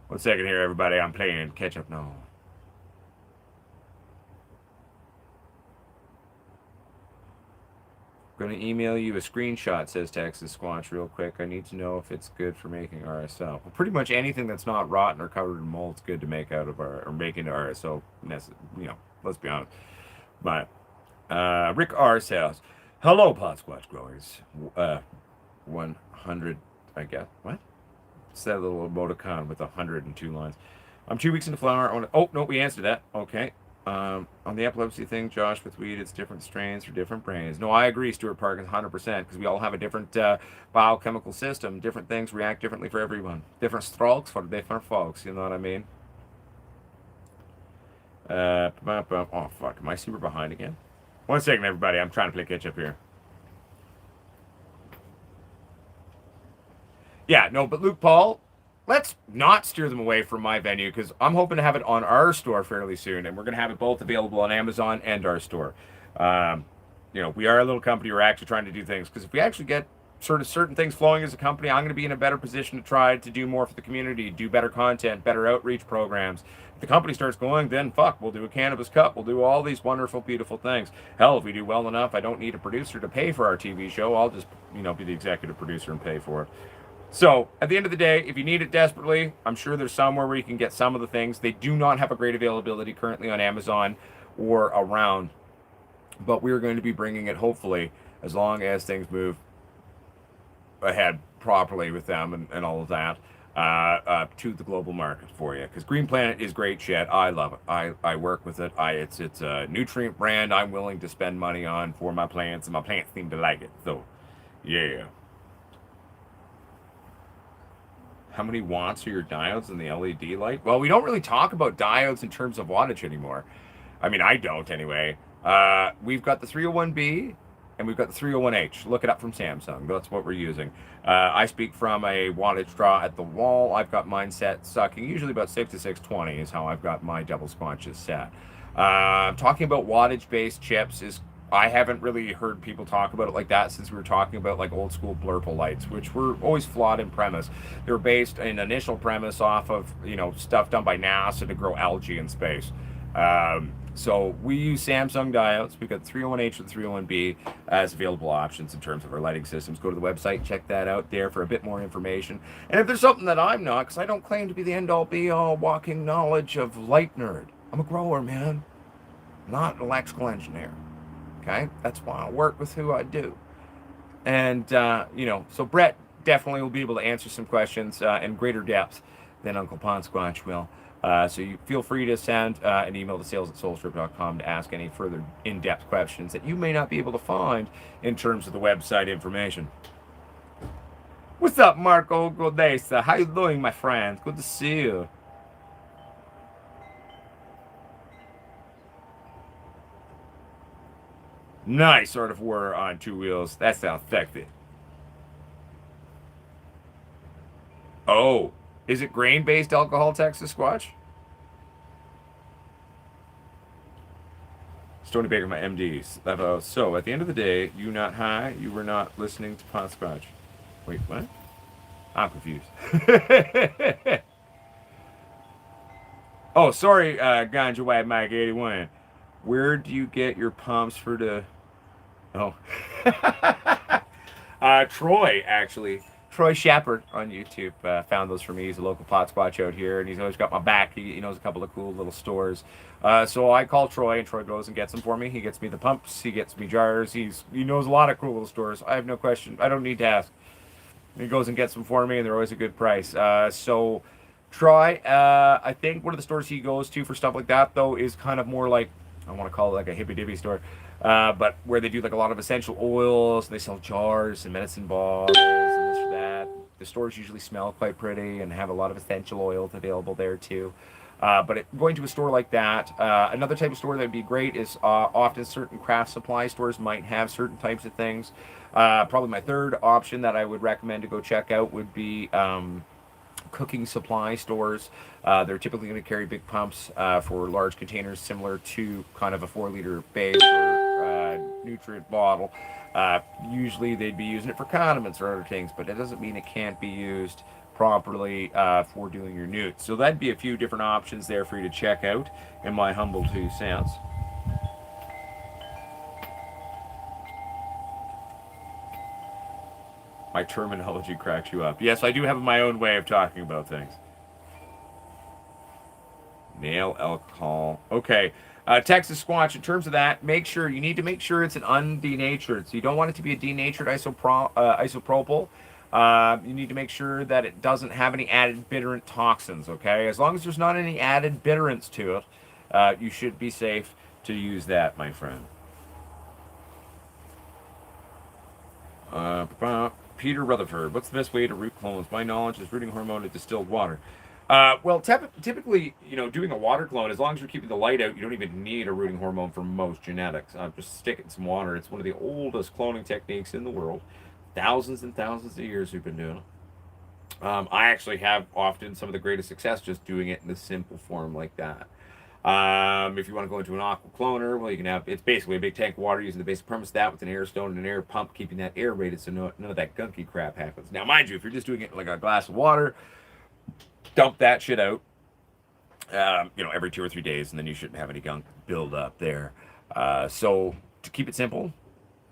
1 second here, everybody. I'm playing catch up now. Going to email you a screenshot, says Texas Squatch, real quick. I need to know if it's good for making RSO. Well, pretty much anything that's not rotten or covered in mold is good to make out of or make into RSO. You know, let's be honest. But Rick R says, "Hello, Potsquatch Growers. 100, I guess. What? It's that little emoticon with 102 lines. I'm 2 weeks into flower. Oh no, we answered that. Okay. On the epilepsy thing, Josh, with weed, it's different strains for different brains. No, I agree, Stuart Parkins, 100%, because we all have a different biochemical system. Different things react differently for everyone. Different strokes for different folks, you know what I mean? Oh, fuck. Am I super behind again? 1 second, everybody. I'm trying to play catch up here. Yeah, no, but Luke Paul, let's not steer them away from my venue because I'm hoping to have it on our store fairly soon, and we're going to have it both available on Amazon and our store. You know, we are a little company. We're actually trying to do things because if we actually get sort of certain things flowing as a company, I'm going to be in a better position to try to do more for the community, do better content, better outreach programs. If the company starts going, then fuck, we'll do a cannabis cup. We'll do all these wonderful, beautiful things. Hell, if we do well enough, I don't need a producer to pay for our TV show. I'll just, you know, be the executive producer and pay for it. So, at the end of the day, if you need it desperately, I'm sure there's somewhere where you can get some of the things. They do not have a great availability currently on Amazon or around, but we're going to be bringing it, hopefully, as long as things move ahead properly with them and all of that, to the global market for you. Because Green Planet is great shit. I love it. I work with it. It's a nutrient brand I'm willing to spend money on for my plants, and my plants seem to like it. So, yeah. How many watts are your diodes in the LED light? Well, we don't really talk about diodes in terms of wattage anymore. I mean, I don't anyway. We've got the 301B and we've got the 301H. Look it up from Samsung. That's what we're using. I speak from a wattage draw at the wall. I've got mine set sucking usually about 6 to 620 is how I've got my double squanches set. Talking about wattage based chips is I haven't really heard people talk about it like that since we were talking about like old school blurple lights, which were always flawed in premise. They were based in initial premise off of, you know, stuff done by NASA to grow algae in space. So we use Samsung diodes. We've got the 301H and the 301B as available options in terms of our lighting systems. Go to the website, check that out there for a bit more information. And if there's something that I'm not, because I don't claim to be the end-all be-all walking knowledge of light nerd. I'm a grower, man, not an electrical engineer. Okay, that's why I work with who I do. And, you know, so Brett definitely will be able to answer some questions in greater depth than Uncle Potsquatch will. So you feel free to send an email to sales@soulstrip.com to ask any further in-depth questions that you may not be able to find in terms of the website information. What's up, Marco Godesa? How you doing, my friend? Good to see you. Nice Art of War on 2 wheels. That sounds sexy. Oh, is it grain-based alcohol, Texas Squatch? Stony Baker, my MDs. So, at the end of the day, you not high, you were not listening to Potsquatch. Wait, what? I'm confused. Oh, sorry, Ganja White Mike 81. Where do you get your pumps for the... Oh. Troy, actually. Troy Shepard on YouTube found those for me. He's a local pot squatch out here, and he's always got my back. He knows a couple of cool little stores. So I call Troy, and Troy goes and gets them for me. He gets me the pumps. He gets me jars. He knows a lot of cool little stores. I have no question. I don't need to ask. He goes and gets them for me, and they're always a good price. So Troy, I think one of the stores he goes to for stuff like that, though, is kind of more like, I want to call it like a hippy-dippy store. But where they do like a lot of essential oils, and they sell jars and medicine bottles and this or that. The stores usually smell quite pretty and have a lot of essential oils available there too. But going to a store like that, another type of store that would be great is often certain craft supply stores might have certain types of things. Probably my third option that I would recommend to go check out would be cooking supply stores. They're typically going to carry big pumps for large containers, similar to kind of a 4-liter bag or nutrient bottle. Usually they'd be using it for condiments or other things, but it doesn't mean it can't be used properly for doing your newts. So that'd be a few different options there for you to check out, in my humble 2 cents. My terminology cracks you up. Yes, I do have my own way of talking about things. Nail alcohol. Okay. Texas Squatch, in terms of that, you need to make sure it's an undenatured. So you don't want it to be a denatured isopropyl. You need to make sure that it doesn't have any added bitterant toxins, okay? As long as there's not any added bitterants to it, you should be safe to use that, my friend. Peter Rutherford, what's the best way to root clones? My knowledge is rooting hormone in distilled water. Well, typically, doing a water clone, as long as you're keeping the light out, you don't even need a rooting hormone for most genetics. Just stick it in some water. It's one of the oldest cloning techniques in the world. Thousands and thousands of years we've been doing it. I actually have often some of the greatest success just doing it in a simple form like that. If you want to go into an aqua cloner, well, you can have, it's basically a big tank of water using the basic premise of that with an air stone and an air pump, keeping that air rated so none of that gunky crap happens. Now, mind you, if you're just doing it like a glass of water, dump that shit out, every 2 or 3 days, and then you shouldn't have any gunk build up there. So to keep it simple,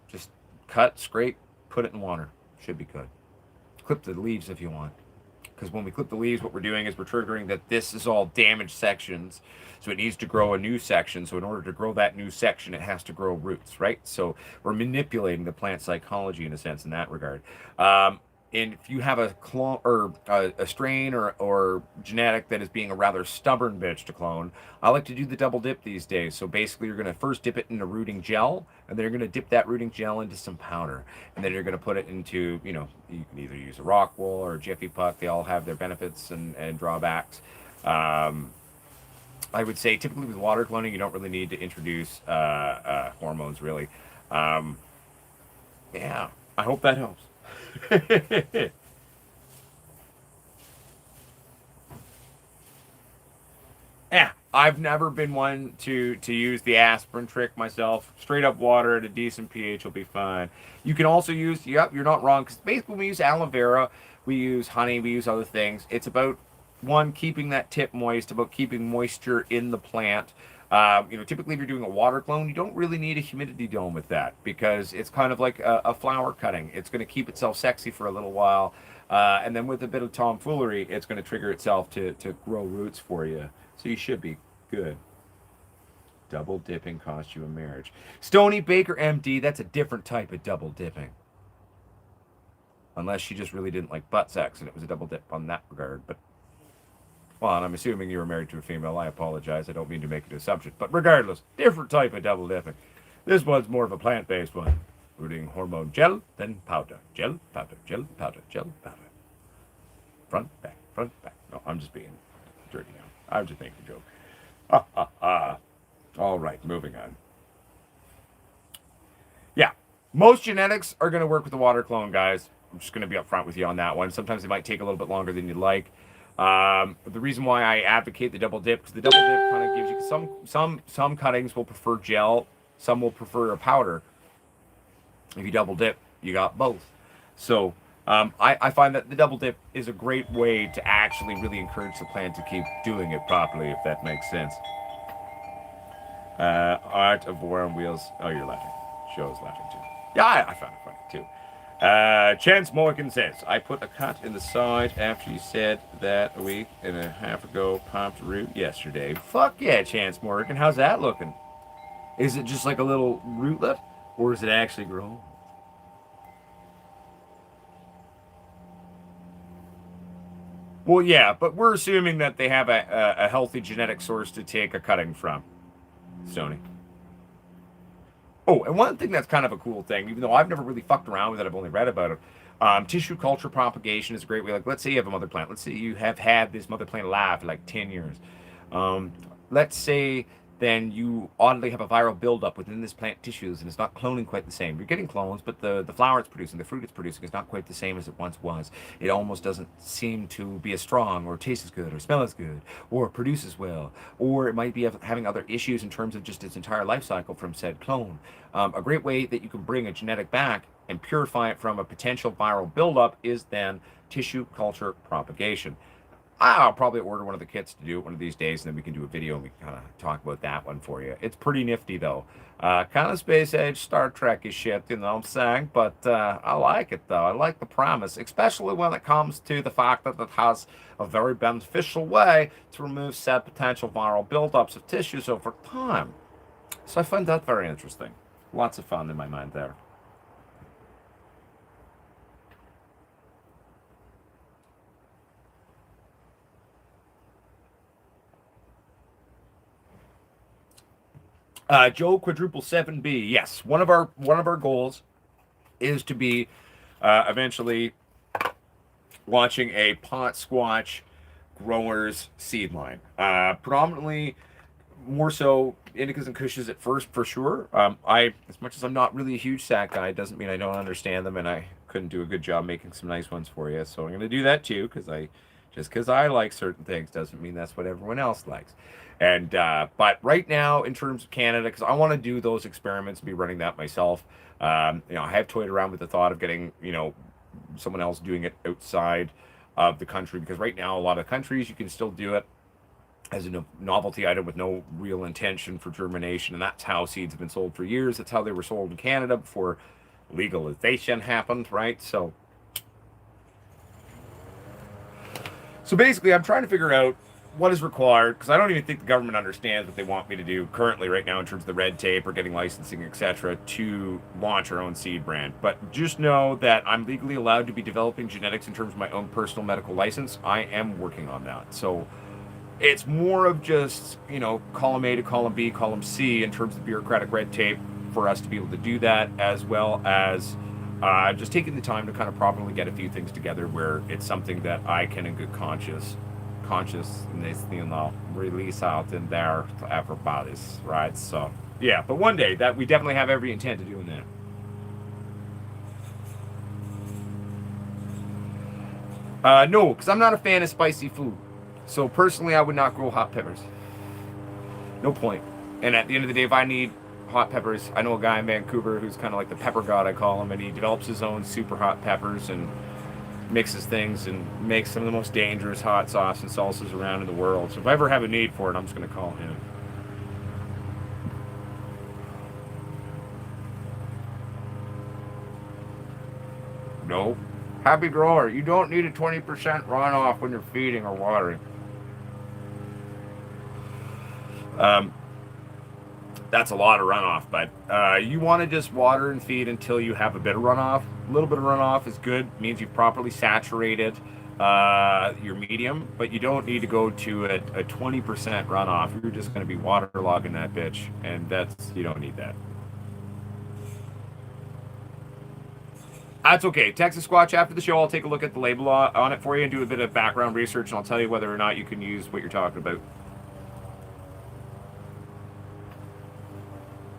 just cut, scrape, put it in water. Should be good. Clip the leaves if you want. Because when we clip the leaves, what we're doing is we're triggering that this is all damaged sections. So it needs to grow a new section. So in order to grow that new section, it has to grow roots, right? So we're manipulating the plant psychology in a sense in that regard. And if you have a clone or a strain or genetic that is being a rather stubborn bitch to clone, I like to do the double dip these days. So basically, you're going to first dip it in a rooting gel, and then you're going to dip that rooting gel into some powder, and then you're going to put it into, you can either use a rock wool or a Jiffy Puck. They all have their benefits and drawbacks. I would say typically with water cloning, you don't really need to introduce hormones, really. Yeah, I hope that helps. Yeah, I've never been one to use the aspirin trick myself. Straight up water at a decent pH will be fine. You can also use, yep, you're not wrong, because basically when we use aloe vera, we use honey, we use other things. It's about, one, keeping that tip moist, about keeping moisture in the plant. Typically if you're doing a water clone, you don't really need a humidity dome with that, because it's kind of like a flower cutting. It's going to keep itself sexy for a little while, and then with a bit of tomfoolery, it's going to trigger itself to grow roots for you. So you should be good. Double dipping cost you a marriage. Stony Baker MD, that's a different type of double dipping. Unless she just really didn't like butt sex and it was a double dip on that regard, but well, and I'm assuming you were married to a female. I apologize. I don't mean to make it a subject. But regardless, different type of double dipping. This one's more of a plant-based one. Rooting hormone gel, then powder. Gel, powder, gel, powder, gel, powder. Front, back, front, back. No, I'm just being dirty now. I'm just making a joke. Ha, ha, ha. All right, moving on. Yeah, most genetics are going to work with the water clone, guys. I'm just going to be upfront with you on that one. Sometimes they might take a little bit longer than you'd like. The reason why I advocate the double dip, because the double dip kind of gives you some cuttings will prefer gel, some will prefer a powder. If you double dip, you got both. So I find that the double dip is a great way to actually really encourage the plant to keep doing it properly, if that makes sense. Art of War on Wheels. Oh, you're laughing. Show's laughing too. Yeah, I found it funny too. Chance Morgan says, I put a cut in the side after you said that a week and a half ago, popped root yesterday. Fuck yeah, Chance Morgan. How's that looking? Is it just like a little rootlet, or is it actually growing? Well, yeah, but we're assuming that they have a healthy genetic source to take a cutting from, Sony. Oh, and one thing that's kind of a cool thing, even though I've never really fucked around with it, I've only read about it. Tissue culture propagation is a great way. Like, let's say you have a mother plant. Let's say you have had this mother plant alive for like 10 years. Let's say then you oddly have a viral buildup within this plant tissues, and it's not cloning quite the same. You're getting clones, but the flower it's producing, the fruit it's producing, is not quite the same as it once was. It almost doesn't seem to be as strong, or taste as good, or smell as good, or produce as well, or it might be having other issues in terms of just its entire life cycle from said clone. A great way that you can bring a genetic back and purify it from a potential viral buildup is then tissue culture propagation. I'll probably order one of the kits to do it one of these days, and then we can do a video and we can kind of talk about that one for you. It's pretty nifty, though. Kind of space age, Star Trek-y shit, you know what I'm saying? But I like it, though. I like the promise, especially when it comes to the fact that it has a very beneficial way to remove said potential viral buildups of tissues over time. So I find that very interesting. Lots of fun in my mind there. Joe quadruple 7B. Yes, one of our goals is to be eventually launching a Potsquatch Growers seed line. Predominantly more so indicas and kushes at first for sure. As much as I'm not really a huge sack guy, doesn't mean I don't understand them, and I couldn't do a good job making some nice ones for you. So I'm going to do that too, because I like certain things doesn't mean that's what everyone else likes. And but right now, in terms of Canada, because I want to do those experiments and be running that myself. I have toyed around with the thought of getting someone else doing it outside of the country, because right now a lot of countries you can still do it as a novelty item with no real intention for germination, and that's how seeds have been sold for years. That's how they were sold in Canada before legalization happened, right? So basically, I'm trying to figure out what is required, because I don't even think the government understands what they want me to do currently right now in terms of the red tape or getting licensing, etc., to launch our own seed brand. But just know that I'm legally allowed to be developing genetics in terms of my own personal medical license. I am working on that. So it's more of just, column A to column B, column C in terms of bureaucratic red tape for us to be able to do that, as well as just taking the time to kind of properly get a few things together where it's something that I can, in good consciousness, release out in there to everybody's, right? So, yeah, but one day that we definitely have every intent of doing that. No, because I'm not a fan of spicy food. So personally, I would not grow hot peppers. No point. And at the end of the day, if I need hot peppers, I know a guy in Vancouver who's kind of like the pepper god, I call him, and he develops his own super hot peppers and mixes things and makes some of the most dangerous hot sauce and salsas around in the world. So if I ever have a need for it, I'm just going to call him. No. Happy grower, you don't need a 20% runoff when you're feeding or watering. Um, that's a lot of runoff, but you want to just water and feed until you have a bit of runoff. A little bit of runoff is good, means you've properly saturated your medium, but you don't need to go to a 20% runoff. You're just going to be waterlogging that bitch, and you don't need that. That's okay. Texas Squatch, after the show, I'll take a look at the label on it for you and do a bit of background research, and I'll tell you whether or not you can use what you're talking about.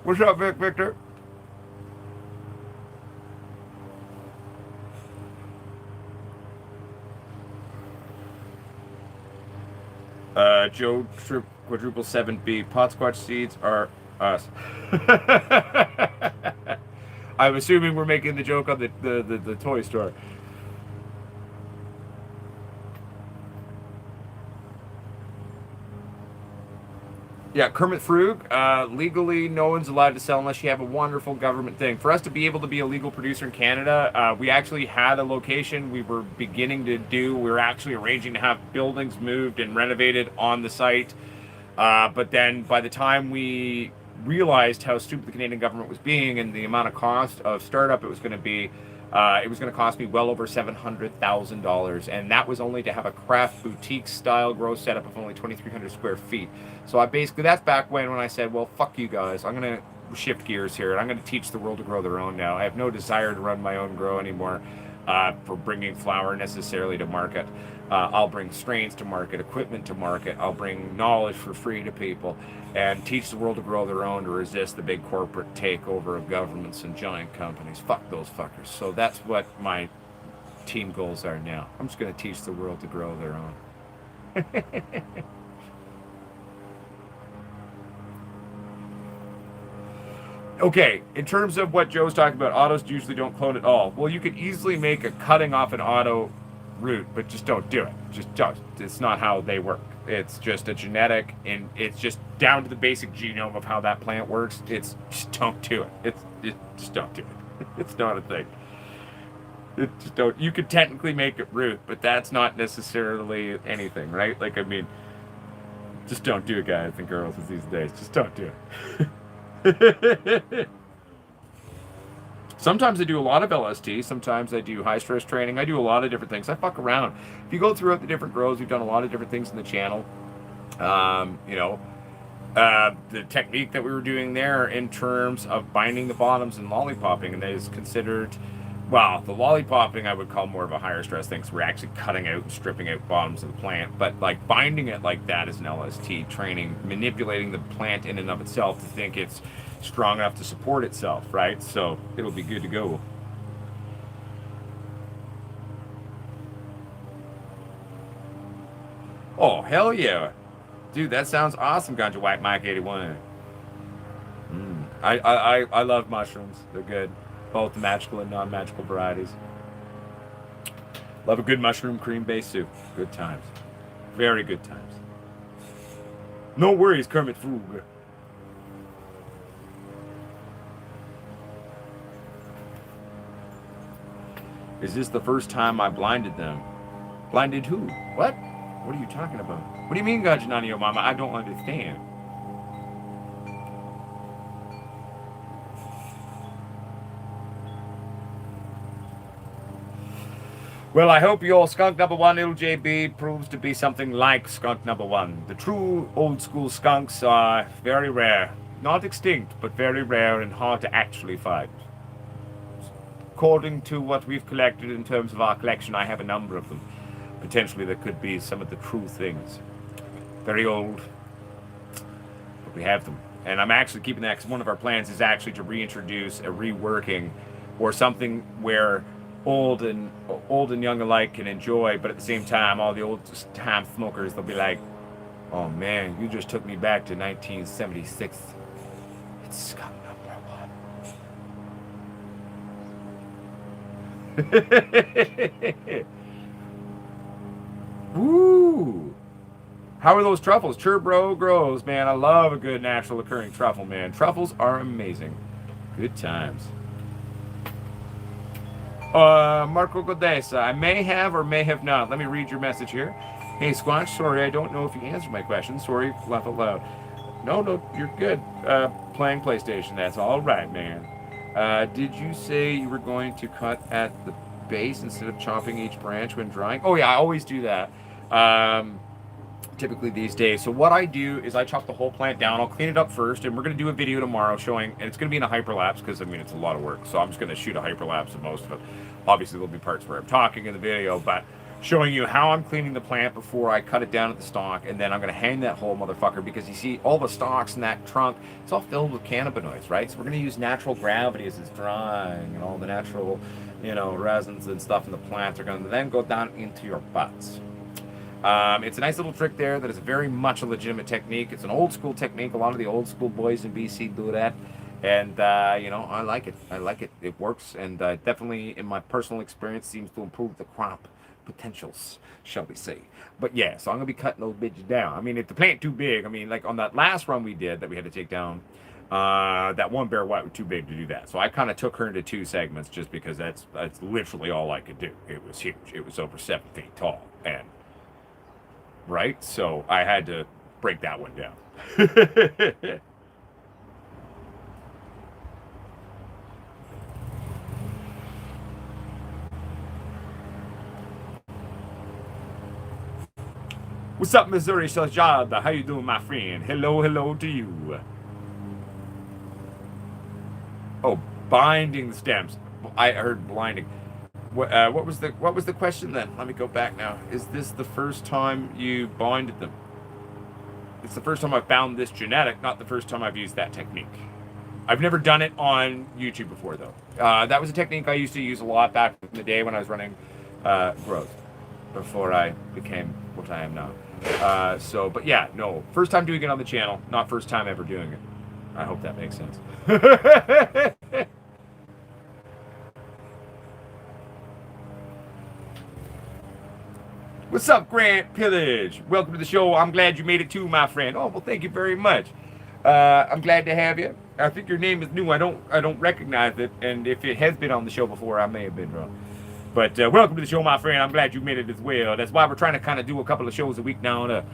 What's up, Victor? Joe quadruple 7B. Potsquatch seeds are us. I'm assuming we're making the joke on the toy store. Yeah, Kermit Frug, legally no one's allowed to sell unless you have a wonderful government thing. For us to be able to be a legal producer in Canada, we actually had a location we were beginning to do. We were actually arranging to have buildings moved and renovated on the site. But then by the time we realized how stupid the Canadian government was being and the amount of cost of startup it was going to be, it was going to cost me well over $700,000, and that was only to have a craft boutique style grow setup of only 2,300 square feet. So that's back when I said, well, fuck you guys, I'm going to shift gears here, and I'm going to teach the world to grow their own now. I have no desire to run my own grow anymore for bringing flower necessarily to market. I'll bring strains to market, equipment to market. I'll bring knowledge for free to people and teach the world to grow their own, to resist the big corporate takeover of governments and giant companies. Fuck those fuckers. So that's what my team goals are now. I'm just going to teach the world to grow their own. Okay, in terms of what Joe's talking about, autos usually don't clone at all. Well, you could easily make a cutting off an auto root, but just don't do it. Just don't. It's not how they work. It's just a genetic, and it's just down to the basic genome of how that plant works. It's just don't do it. Just don't do it. It's not a thing. It just don't. You could technically make it root, but that's not necessarily anything, right? Like, I mean, just don't do it, guys and girls these days. Just don't do it. Sometimes I do a lot of LST. Sometimes I do high stress training. I do a lot of different things. I fuck around. If you go throughout the different grows, we've done a lot of different things in the channel. The technique that we were doing there in terms of binding the bottoms and lollipopping, and that is considered, well, the lollipopping I would call more of a higher stress thing, because we're actually cutting out and stripping out bottoms of the plant. But like binding it like that is an LST training, manipulating the plant in and of itself to think it's strong enough to support itself, right? So it'll be good to go. Oh, hell yeah. Dude, that sounds awesome, Ganja White Mike 81. I love mushrooms. They're good. Both magical and non-magical varieties. Love a good mushroom cream based soup. Good times. Very good times. No worries, Kermit Foog. Is this the first time I blinded them? Blinded who? What? What are you talking about? What do you mean, Gajanani Mama? I don't understand. Well, I hope your skunk number one, LJB, proves to be something like skunk number one. The true old school skunks are very rare. Not extinct, but very rare and hard to actually find. According to what we've collected in terms of our collection, I have a number of them. Potentially there could be some of the true things. Very old, but we have them. And I'm actually keeping that because one of our plans is actually to reintroduce a reworking or something where old and young alike can enjoy, but at the same time, all the old time smokers, they'll be like, oh man, you just took me back to 1976. It's skunk number one. Woo! How are those truffles? Churro grows, man. I love a good natural occurring truffle, man. Truffles are amazing. Good times. Marco Godesa, I may have or may have not. Let me read your message here. Hey, Squatch, sorry, I don't know if you answered my question. Sorry, laugh out loud. No, you're good. Playing PlayStation, that's all right, man. Did you say you were going to cut at the base instead of chopping each branch when drying? Oh yeah, I always do that. Typically these days. So what I do is I chop the whole plant down. I'll clean it up first, and we're going to do a video tomorrow showing, and it's going to be in a hyperlapse because I mean it's a lot of work. So I'm just going to shoot a hyperlapse of most of it. Obviously there'll be parts where I'm talking in the video, but showing you how I'm cleaning the plant before I cut it down at the stalk, and then I'm going to hang that whole motherfucker because you see all the stalks in that trunk, it's all filled with cannabinoids, right? So we're going to use natural gravity as it's drying, and all the natural, resins and stuff in the plants are going to then go down into your butts. It's a nice little trick there that is very much a legitimate technique. It's an old school technique. A lot of the old school boys in BC do that. And, I like it. I like it. It works. And definitely, in my personal experience, seems to improve the crop potentials, shall we say. But yeah, so I'm going to be cutting those bitches down. I mean, if the plant too big, I mean, like on that last run we did that we had to take down, that one bear white was too big to do that. So I kind of took her into two segments just because that's literally all I could do. It was huge. It was over 7 feet tall. And right? So I had to break that one down. What's up, Missouri Sajada? How you doing, my friend? Hello to you. Oh, binding the stems. I heard blinding. What was the question then? Let me go back now. Is this the first time you binded them? It's the first time I've found this genetic, not the first time I've used that technique. I've never done it on YouTube before, though. That was a technique I used to use a lot back in the day when I was running growth, before I became what I am now. But yeah, no. First time doing it on the channel, not first time ever doing it. I hope that makes sense. What's up, Grant Pillage? Welcome to the show. I'm glad you made it too, my friend. Oh, well, thank you very much. I'm glad to have you. I think your name is new. I don't recognize it, and if it has been on the show before, I may have been wrong. But welcome to the show, my friend. I'm glad you made it as well. That's why we're trying to kind of do a couple of shows a week now to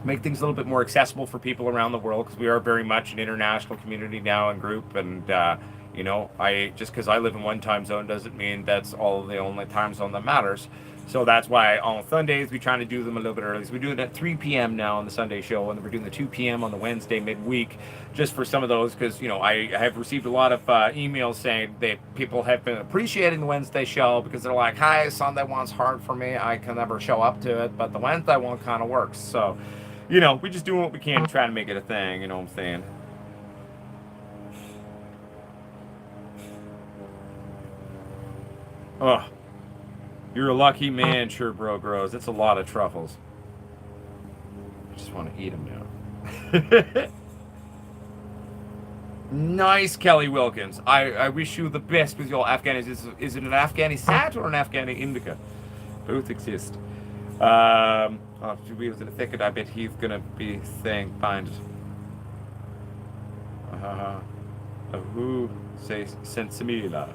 make things a little bit more accessible for people around the world, because we are very much an international community now and group. And I just because I live in one time zone doesn't mean that's all the only time zone that matters. So that's why on Sundays we try to do them a little bit early. So we do it at 3 p.m. now on the Sunday show, and we're doing the 2 p.m. on the Wednesday midweek, just for some of those, because I have received a lot of emails saying that people have been appreciating the Wednesday show because they're like, "Hi, Sunday one's hard for me. I can never show up to it, but the Wednesday one kind of works." So, we just do what we can to try to make it a thing. You know what I'm saying? Oh. You're a lucky man, sure, bro, grows. It's a lot of truffles. I just want to eat them now. Nice, Kelly Wilkins. I wish you the best with your Afghanis. Is it an Afghani Sat or an Afghani Indica? Both exist. If he was in a thicket, I bet he's going to be saying, find who say Sentimilla.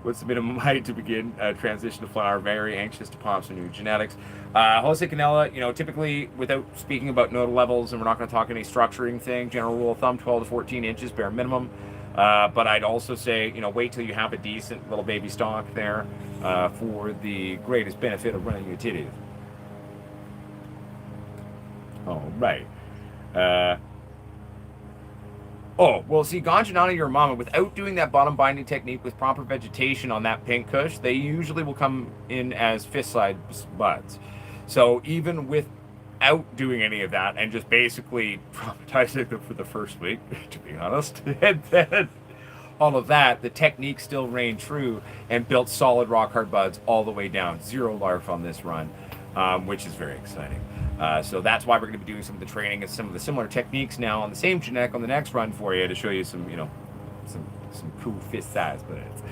What's the minimum height to begin transition to flower? Very anxious to pop some new genetics. Jose Canella, typically, without speaking about nodal levels, and we're not going to talk any structuring thing, general rule of thumb, 12 to 14 inches, bare minimum. But I'd also say, wait till you have a decent little baby stalk there for the greatest benefit of running your titties. All right. Oh, well, see, Ganjanani or Mama, without doing that bottom binding technique with proper vegetation on that pink kush, they usually will come in as fist-sized buds. So even without doing any of that and just basically traumatizing them for the first week, to be honest, and then all of that, the technique still reigned true and built solid rock-hard buds all the way down. 0 larvae on this run, which is very exciting. So that's why we're going to be doing some of the training and some of the similar techniques now on the same genetic on the next run for you to show you some, some cool fist size buds.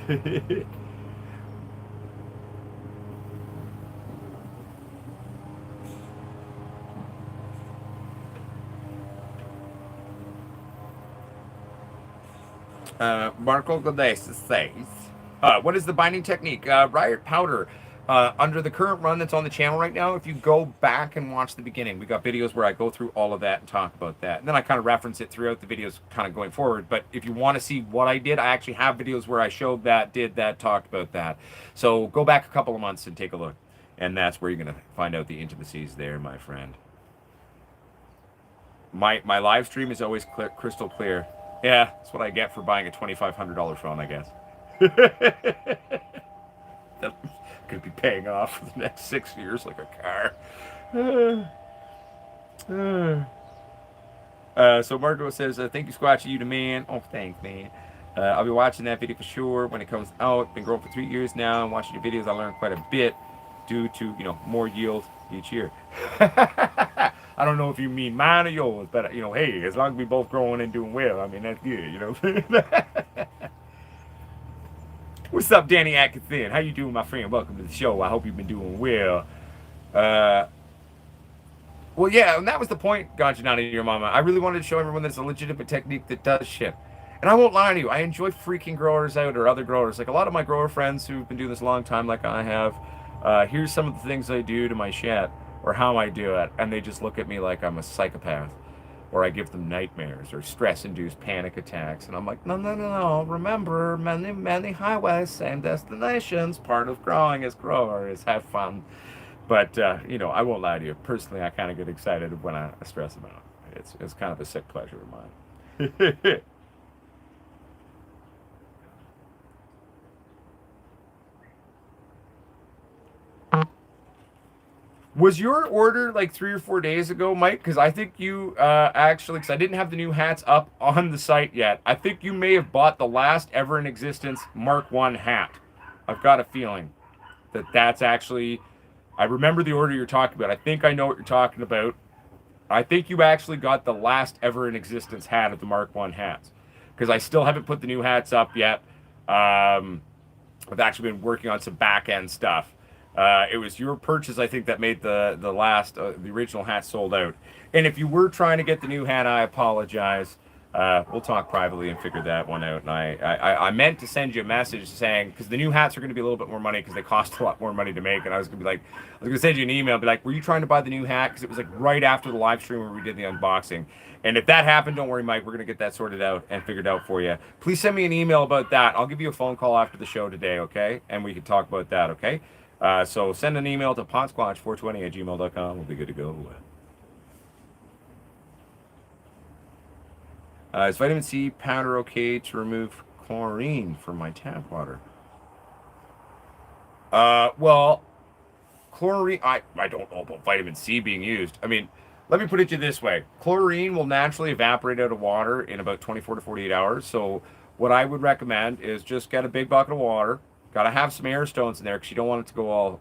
Marco Godes says, what is the binding technique? Riot powder. Under the current run that's on the channel right now, if you go back and watch the beginning, we got videos where I go through all of that and talk about that. And then I kind of reference it throughout the videos kind of going forward. But if you want to see what I did, I actually have videos where I showed that, did that, talked about that. So go back a couple of months and take a look. And that's where you're going to find out the intricacies there, my friend. My live stream is always crystal clear. Yeah, that's what I get for buying a $2,500 phone, I guess. Could be paying off for the next 6 years like a car. So Marco says, thank you, Squatchy, you the man. Oh, thanks, man. I'll be watching that video for sure when it comes out. Been growing for 3 years now and watching your videos. I learned quite a bit due to, more yield each year. I don't know if you mean mine or yours, but, hey, as long as we both growing and doing well, I mean, that's good, What's up, Danny Atkinson? How you doing, my friend? Welcome to the show. I hope you've been doing well. Well, yeah, and that was the point, Ganjanani, your mama. I really wanted to show everyone that it's a legitimate technique that does shit. And I won't lie to you, I enjoy freaking growers out or other growers. Like a lot of my grower friends who've been doing this a long time, like I have, here's some of the things I do to my shit or how I do it, and they just look at me like I'm a psychopath. Or I give them nightmares or stress-induced panic attacks. And I'm like, no. Remember, many highways, same destinations. Part of growing as growers. Have fun. But, I won't lie to you. Personally, I kind of get excited when I stress them out. It's kind of a sick pleasure of mine. Was your order like 3 or 4 days ago, Mike? Because I think you actually, because I didn't have the new hats up on the site yet. I think you may have bought the last ever in existence Mark I hat. I've got a feeling that that's actually, I remember the order you're talking about. I think I know what you're talking about. I think you actually got the last ever in existence hat of the Mark One hats, because I still haven't put the new hats up yet. I've actually been working on some back end stuff. It was your purchase, I think, that made the last the original hat sold out. And if you were trying to get the new hat, I apologize. We'll talk privately and figure that one out. And I meant to send you a message saying, because the new hats are going to be a little bit more money because they cost a lot more money to make. And I was going to be like, I was going to send you an email, be like, were you trying to buy the new hat? Because it was like right after the live stream where we did the unboxing. And if that happened, don't worry, Mike. We're going to get that sorted out and figured out for you. Please send me an email about that. I'll give you a phone call after the show today, okay? And we can talk about that, okay? So send an email to potsquatch420@gmail.com. We'll be good to go. Is vitamin C powder okay to remove chlorine from my tap water? Well, chlorine, I don't know about vitamin C being used. I mean, let me put it to you this way. Chlorine will naturally evaporate out of water in about 24 to 48 hours. So what I would recommend is just get a big bucket of water. Got to have some air stones in there because you don't want it to go all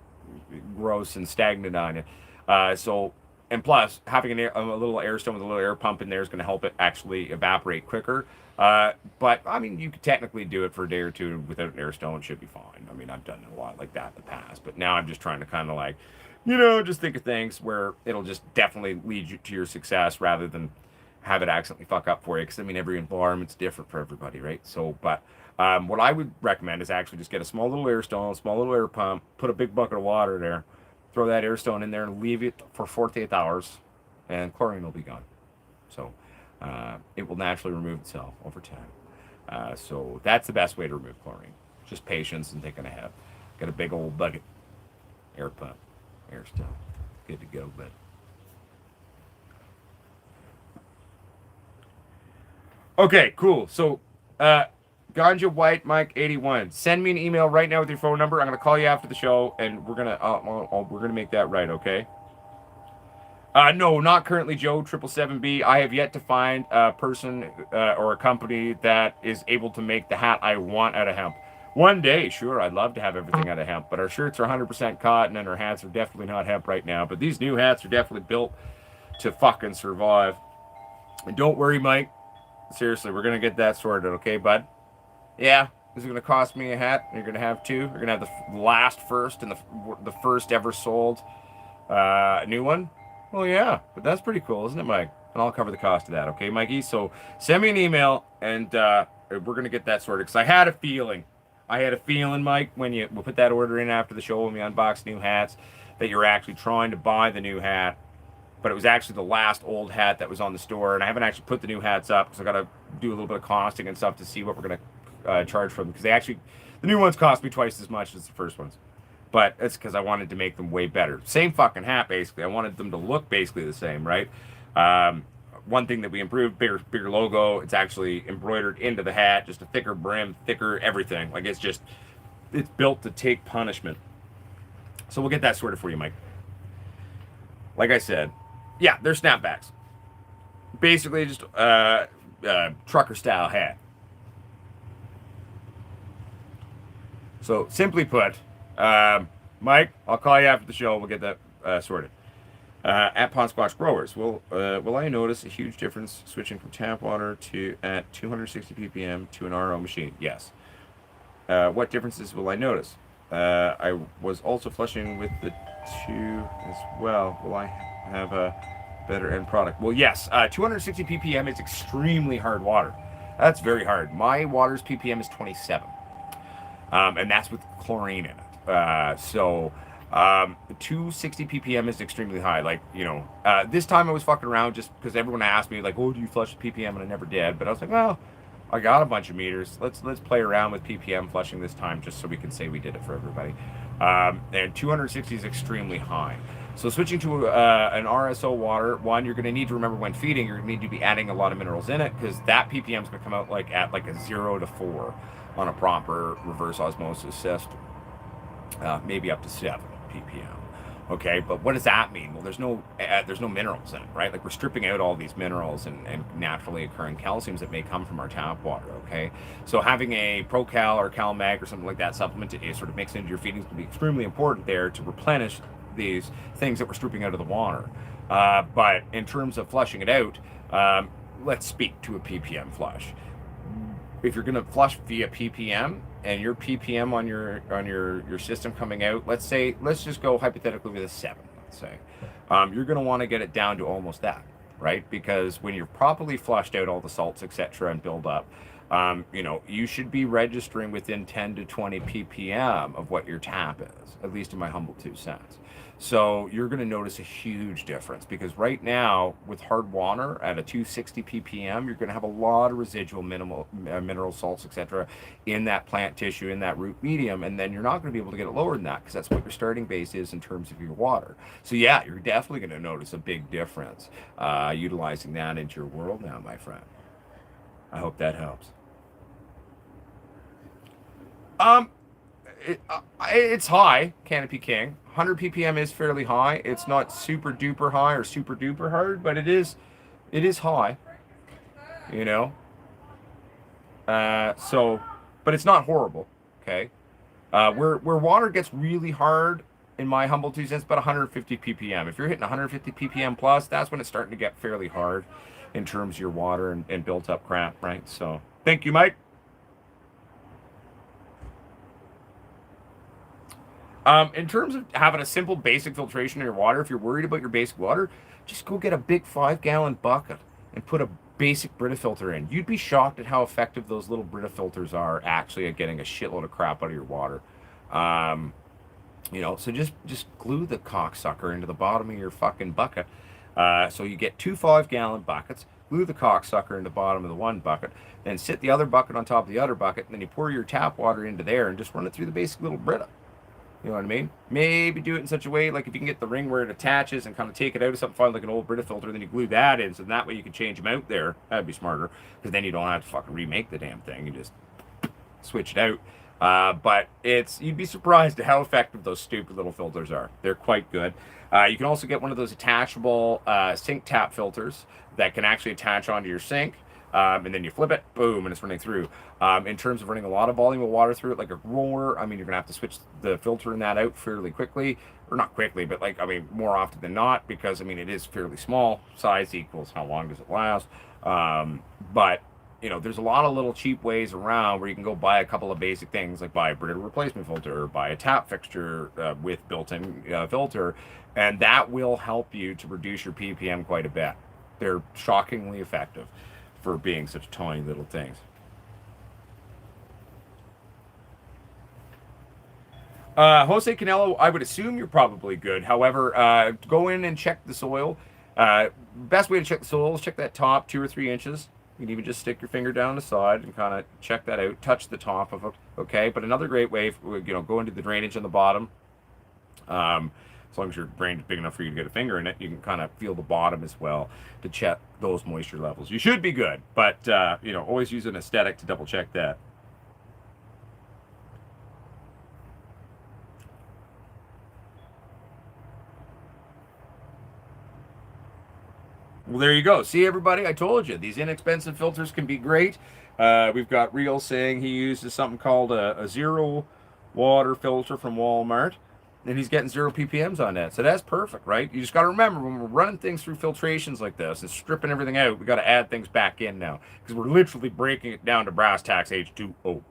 gross and stagnant on you. And plus, having a little air stone with a little air pump in there is going to help it actually evaporate quicker. But, I mean, you could technically do it for a day or two without an air stone. It should be fine. I mean, I've done a lot like that in the past. But now I'm just trying to kind of like, just think of things where it'll just definitely lead you to your success rather than have it accidentally fuck up for you. Because, I mean, every environment's different for everybody, right? So, but what I would recommend is actually just get a small little air stone, small little air pump, put a big bucket of water there, throw that air stone in there and leave it for 48 hours, and chlorine will be gone. So it will naturally remove itself over time. So that's the best way to remove chlorine. Just patience and thinking ahead. Get a big old bucket, air pump, air stone. Good to go, bud. Okay, cool. So Ganja White Mike 81. Send me an email right now with your phone number. I'm gonna call you after the show, and we're gonna make that right. Okay. No, not currently, Joe 777B. I have yet to find a person or a company that is able to make the hat I want out of hemp. One day, sure, I'd love to have everything out of hemp, but our shirts are 100% cotton, and our hats are definitely not hemp right now. But these new hats are definitely built to fucking survive. And don't worry, Mike. Seriously, we're gonna get that sorted, okay, bud? Yeah, this is going to cost me a hat. You're going to have two. You're going to have the last first and the first ever sold new one. Well, yeah, but that's pretty cool, isn't it, Mike? And I'll cover the cost of that, okay, Mikey? So send me an email, and we're going to get that sorted. Because I had a feeling, Mike, when we'll put that order in after the show when we unbox new hats, that you're actually trying to buy the new hat. But it was actually the last old hat that was on the store, and I haven't actually put the new hats up because I got to do a little bit of costing and stuff to see what we're going to charge for them, because the new ones cost me twice as much as the first ones, but it's because I wanted to make them way better. Same fucking hat, basically. I wanted them to look basically the same, right? One thing that we improved, bigger logo. It's actually embroidered into the hat, just a thicker brim, thicker everything. Like it's built to take punishment. So we'll get that sorted for you, Mike. Like I said, yeah, they're snapbacks. Basically just trucker style hat. So, simply put, Mike, I'll call you after the show. We'll get that sorted. At Potsquatch Growers, will I notice a huge difference switching from tap water to at 260 ppm to an RO machine? Yes. What differences will I notice? I was also flushing with the two as well. Will I have a better end product? Well, yes. 260 ppm is extremely hard water. That's very hard. My water's ppm is 27. And that's with chlorine in it. So 260 ppm is extremely high. Like, this time I was fucking around just because everyone asked me, like, oh, do you flush with ppm? And I never did. But I was like, well, I got a bunch of meters. Let's play around with ppm flushing this time just so we can say we did it for everybody. And 260 is extremely high. So switching to an RSO water, one, you're going to need to remember when feeding, you're going to need to be adding a lot of minerals in it because that ppm is going to come out at a 0 to 4. On a proper reverse osmosis system, maybe up to 7 ppm. Okay, but what does that mean? Well, there's no minerals in it, right? Like we're stripping out all these minerals and naturally occurring calciums that may come from our tap water. Okay, so having a ProCal or CalMag or something like that supplement to sort of mix into your feedings can be extremely important there to replenish these things that we're stripping out of the water. But in terms of flushing it out, let's speak to a ppm flush. If you're going to flush via ppm and your ppm on your system coming out, let's just go hypothetically with a 7, let's say, you're going to want to get it down to almost that, right? Because when you're properly flushed out all the salts, etc., and build up, you should be registering within 10 to 20 ppm of what your tap is, at least in my humble 2 cents. So you're going to notice a huge difference, because right now with hard water at a 260 ppm, you're going to have a lot of residual mineral salts, etc., in that plant tissue, in that root medium, and then you're not going to be able to get it lower than that, because that's what your starting base is in terms of your water. So yeah, you're definitely going to notice a big difference utilizing that into your world now, my friend. I hope that helps. It's high, Canopy King. 100 ppm is fairly high. It's not super duper high or super duper hard, but it is high. You know. But it's not horrible. Okay. Where water gets really hard, in my humble 2 cents, about 150 ppm. If you're hitting 150 ppm plus, that's when it's starting to get fairly hard in terms of your water and built up crap, right? So, thank you, Mike. In terms of having a simple basic filtration in your water, if you're worried about your basic water, just go get a big 5-gallon bucket and put a basic Brita filter in. You'd be shocked at how effective those little Brita filters are actually at getting a shitload of crap out of your water. So just glue the cocksucker into the bottom of your fucking bucket. So you get 2 5-gallon buckets, glue the cocksucker in the bottom of the one bucket, then sit the other bucket on top of the other bucket, and then you pour your tap water into there and just run it through the basic little Brita. You know what I mean? Maybe do it in such a way, like if you can get the ring where it attaches and kind of take it out of something fine like an old Brita filter, then you glue that in, so that way you can change them out there. That'd be smarter, because then you don't have to fucking remake the damn thing. You just switch it out. But you'd be surprised at how effective those stupid little filters are. They're quite good. You can also get one of those attachable sink tap filters that can actually attach onto your sink. And then you flip it, boom, and it's running through. In terms of running a lot of volume of water through it, like a roller, you're going to have to switch the filter in that out fairly quickly. Or not quickly, but more often than not, because, it is fairly small. Size equals how long does it last. But, there's a lot of little cheap ways around where you can go buy a couple of basic things, like buy a Brita replacement filter, or buy a tap fixture with built-in filter, and that will help you to reduce your ppm quite a bit. They're shockingly effective for being such tiny little things. Jose Canelo, I would assume you're probably good. However, go in and check the soil. Best way to check the soil is check that top 2 or 3 inches. You can even just stick your finger down the side and kind of check that out. Touch the top of it, okay? But another great way, go into the drainage on the bottom. As long as your drain is big enough for you to get a finger in it, you can kind of feel the bottom as well to check those moisture levels. You should be good, but always use an aesthetic to double check that. Well, there you go. See, everybody, I told you, these inexpensive filters can be great. We've got Real saying he uses something called a zero water filter from Walmart, and he's getting 0 ppms on that. So that's perfect, right? You just got to remember, when we're running things through filtrations like this and stripping everything out, we got to add things back in now, because we're literally breaking it down to brass tacks H2O.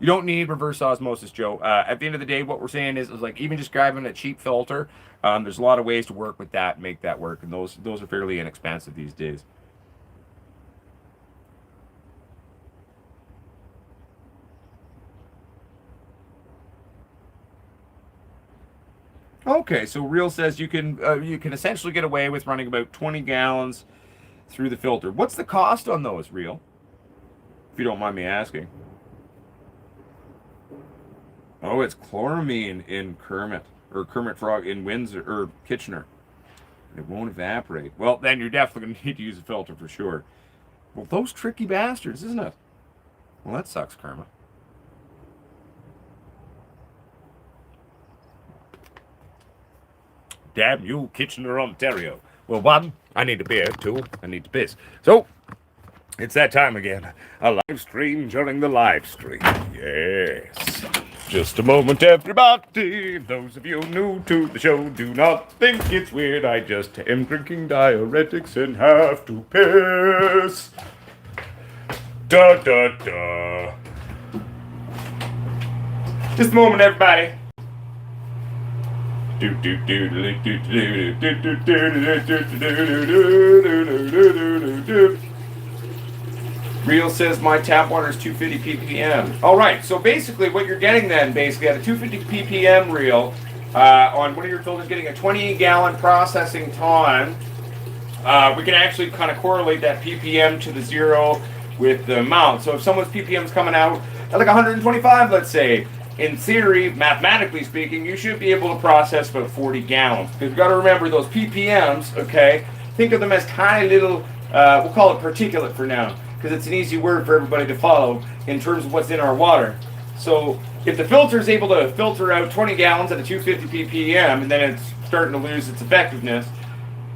You don't need reverse osmosis, Joe. At the end of the day, what we're saying is like, even just grabbing a cheap filter, there's a lot of ways to work with that and make that work, and those are fairly inexpensive these days. Okay, so Real says you can essentially get away with running about 20 gallons through the filter. What's the cost on those, Real? If you don't mind me asking. Oh, it's chloramine in Kermit, or Kermit Frog in Windsor, or Kitchener. It won't evaporate. Well, then you're definitely going to need to use a filter for sure. Well, those tricky bastards, isn't it? Well, that sucks, Kermit. Damn you, Kitchener, Ontario. Well, one, I need a beer. Two, I need to piss. So, it's that time again. A live stream during the live stream. Yes. Just a moment, everybody. Those of you new to the show, do not think it's weird. I just am drinking diuretics and have to piss. Da da da. Just a moment, everybody. Do do do do do do do do do do. Real says my tap water is 250 ppm. All right, so basically what you're getting then, basically at a 250 ppm reel on one of your filters, getting a 20-gallon processing time. We can actually kind of correlate that ppm to the zero with the amount. So if someone's ppm is coming out at like 125, let's say, in theory, mathematically speaking, you should be able to process about 40 gallons. Because you've got to remember those ppms, okay? Think of them as tiny little, we'll call it particulate for now, because it's an easy word for everybody to follow in terms of what's in our water. So if the filter is able to filter out 20 gallons at a 250 ppm, and then it's starting to lose its effectiveness,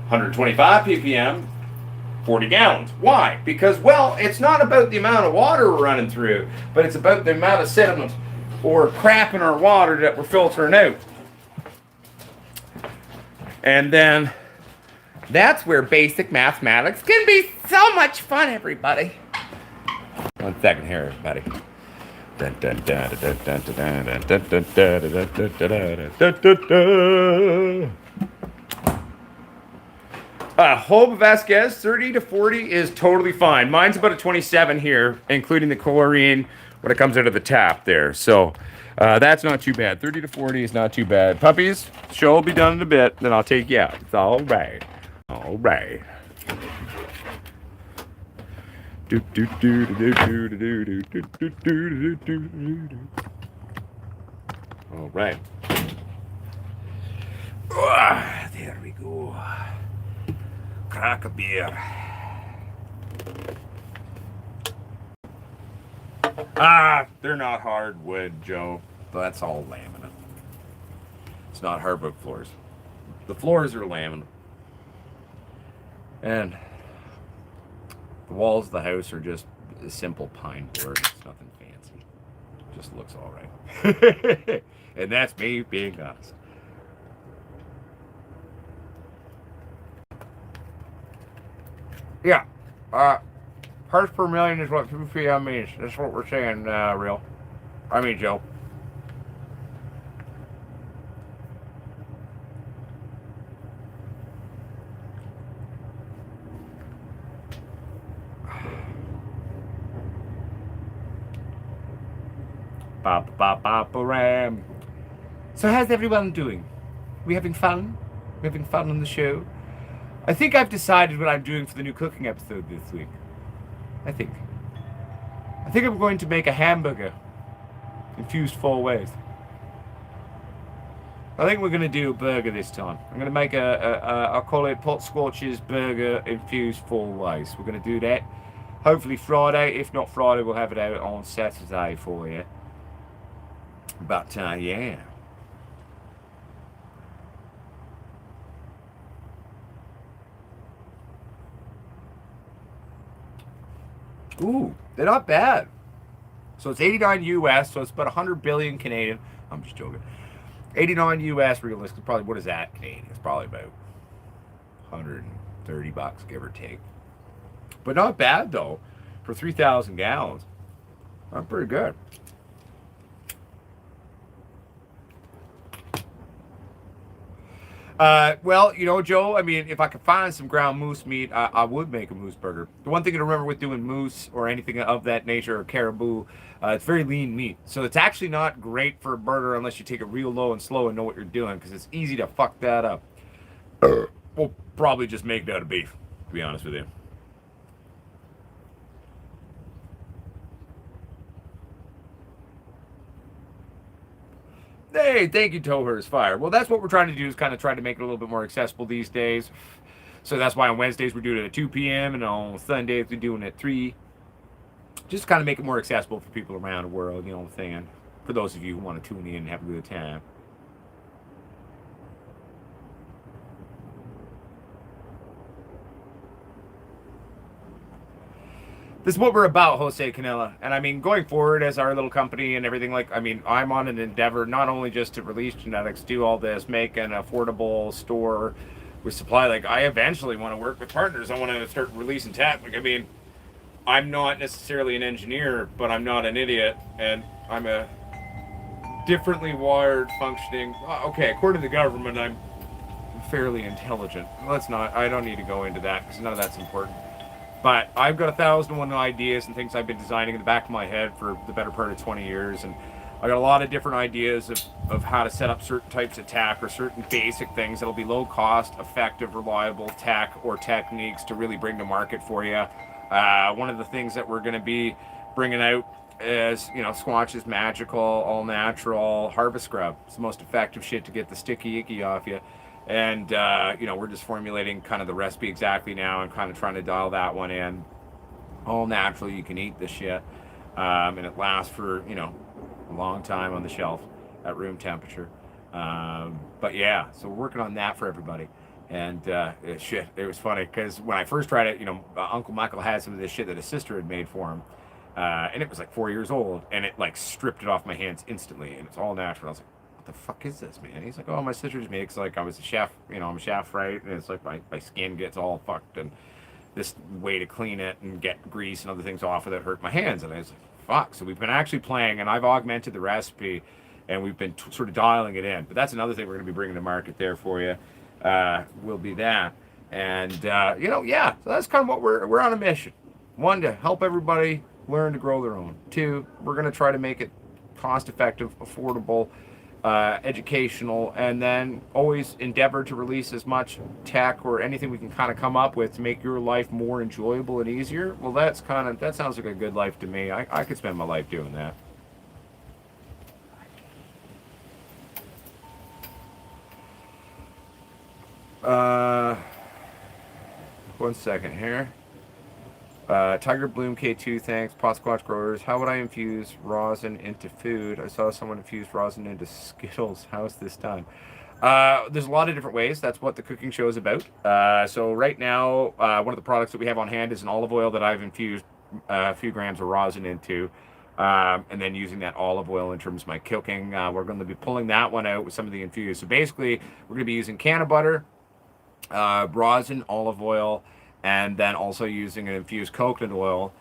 125 ppm, 40 gallons. Why? Because, well, it's not about the amount of water we're running through, but it's about the amount of sediment or crap in our water that we're filtering out. And then that's where basic mathematics can be so much fun, everybody. 1 second here, everybody. Hope Vasquez, 30 to 40 is totally fine. Mine's about a 27 here, including the chlorine when it comes out of the tap there. So that's not too bad. 30 to 40 is not too bad. Puppies, show will be done in a bit. Then I'll take you out. It's all right. All right. All right. There we go. Crack a beer. They're not hardwood, Joe. That's all laminate. It's not hardwood floors. The floors are laminate. And the walls of the house are just a simple pine board. It's nothing fancy. It just looks all right. And that's me being honest. Yeah. Parts per million is what ppm means. That's what we're saying, Real. I mean, Joe. Ram. So how's everyone doing? We having fun? We having fun on the show? I think I've decided what I'm doing for the new cooking episode this week. I think I'm going to make a hamburger infused 4 ways. I think we're going to do a burger this time. I'm going to make I'll call it Potsquatch's burger infused 4 ways. We're going to do that hopefully Friday. If not Friday, we'll have it out on Saturday for you. But, yeah. Ooh, they're not bad. So it's 89 US, so it's about 100 billion Canadian. I'm just joking. 89 US realistic. Probably, what is that Canadian? It's probably about 130 bucks, give or take. But not bad, though, for 3,000 gallons. That's pretty good. Well, you know, Joe, I mean, if I could find some ground moose meat, I would make a moose burger. The one thing to remember with doing moose or anything of that nature, or caribou, it's very lean meat. So it's actually not great for a burger unless you take it real low and slow and know what you're doing, because it's easy to fuck that up. We'll probably just make it out of beef, to be honest with you. Hey, thank you, Towher's Fire. Well, that's what we're trying to do, is kind of try to make it a little bit more accessible these days. So that's why on Wednesdays we're doing it at 2 p.m. and on Sundays we're doing it at 3. Just to kind of make it more accessible for people around the world, you know what I'm saying? For those of you who want to tune in and have a good time. this is what we're about, Jose Canela. And I mean, going forward as our little company and everything, like, I mean, I'm on an endeavor not only just to release genetics, do all this, make an affordable store with supply. Like, I eventually want to work with partners. I want to start releasing tech. Like, I mean, I'm not necessarily an engineer, but I'm not an idiot, and I'm a differently wired, functioning. Okay, according to the government, I'm fairly intelligent. Let's not. I don't need to go into that because none of that's important. But I've got 1,001 ideas and things I've been designing in the back of my head for the better part of 20 years, and I got a lot of different ideas of how to set up certain types of tech or certain basic things that'll be low cost, effective, reliable tech or techniques to really bring to market for you. One of the things that we're going to be bringing out is, Squatch's magical, all natural harvest scrub. It's the most effective shit to get the sticky icky off you. And, we're just formulating kind of the recipe exactly now and kind of trying to dial that one in. All natural, you can eat this shit. And it lasts for, a long time on the shelf at room temperature. But yeah, so we're working on that for everybody. And it was funny because when I first tried it, Uncle Michael had some of this shit that his sister had made for him. And it was like 4 years old, and it like stripped it off my hands instantly, and it's all natural. I was like, what the fuck is this, man? He's like, oh, my sister just made it because like I was a chef, I'm a chef, right? And it's like my skin gets all fucked, and this way to clean it and get grease and other things off of it hurt my hands. And I was like, fuck. So we've been actually playing, and I've augmented the recipe, and we've been sort of dialing it in. But that's another thing we're going to be bringing to market there for you. Will be that. And, yeah, so that's kind of what we're on a mission. One, to help everybody learn to grow their own. Two, we're going to try to make it cost effective, affordable, educational, and then always endeavor to release as much tech or anything we can kind of come up with to make your life more enjoyable and easier. Well, that sounds like a good life to me. I could spend my life doing that. One second here. Tiger Bloom K2, thanks. Potsquatch Growers. How would I infuse rosin into food? I saw someone infuse rosin into Skittles. How's this done? There's a lot of different ways. That's what the cooking show is about. So right now, one of the products that we have on hand is an olive oil that I've infused a few grams of rosin into, and then using that olive oil in terms of my cooking. We're going to be pulling that one out with some of the infused. So basically, we're going to be using can of butter, rosin, olive oil, and then also using an infused coconut oil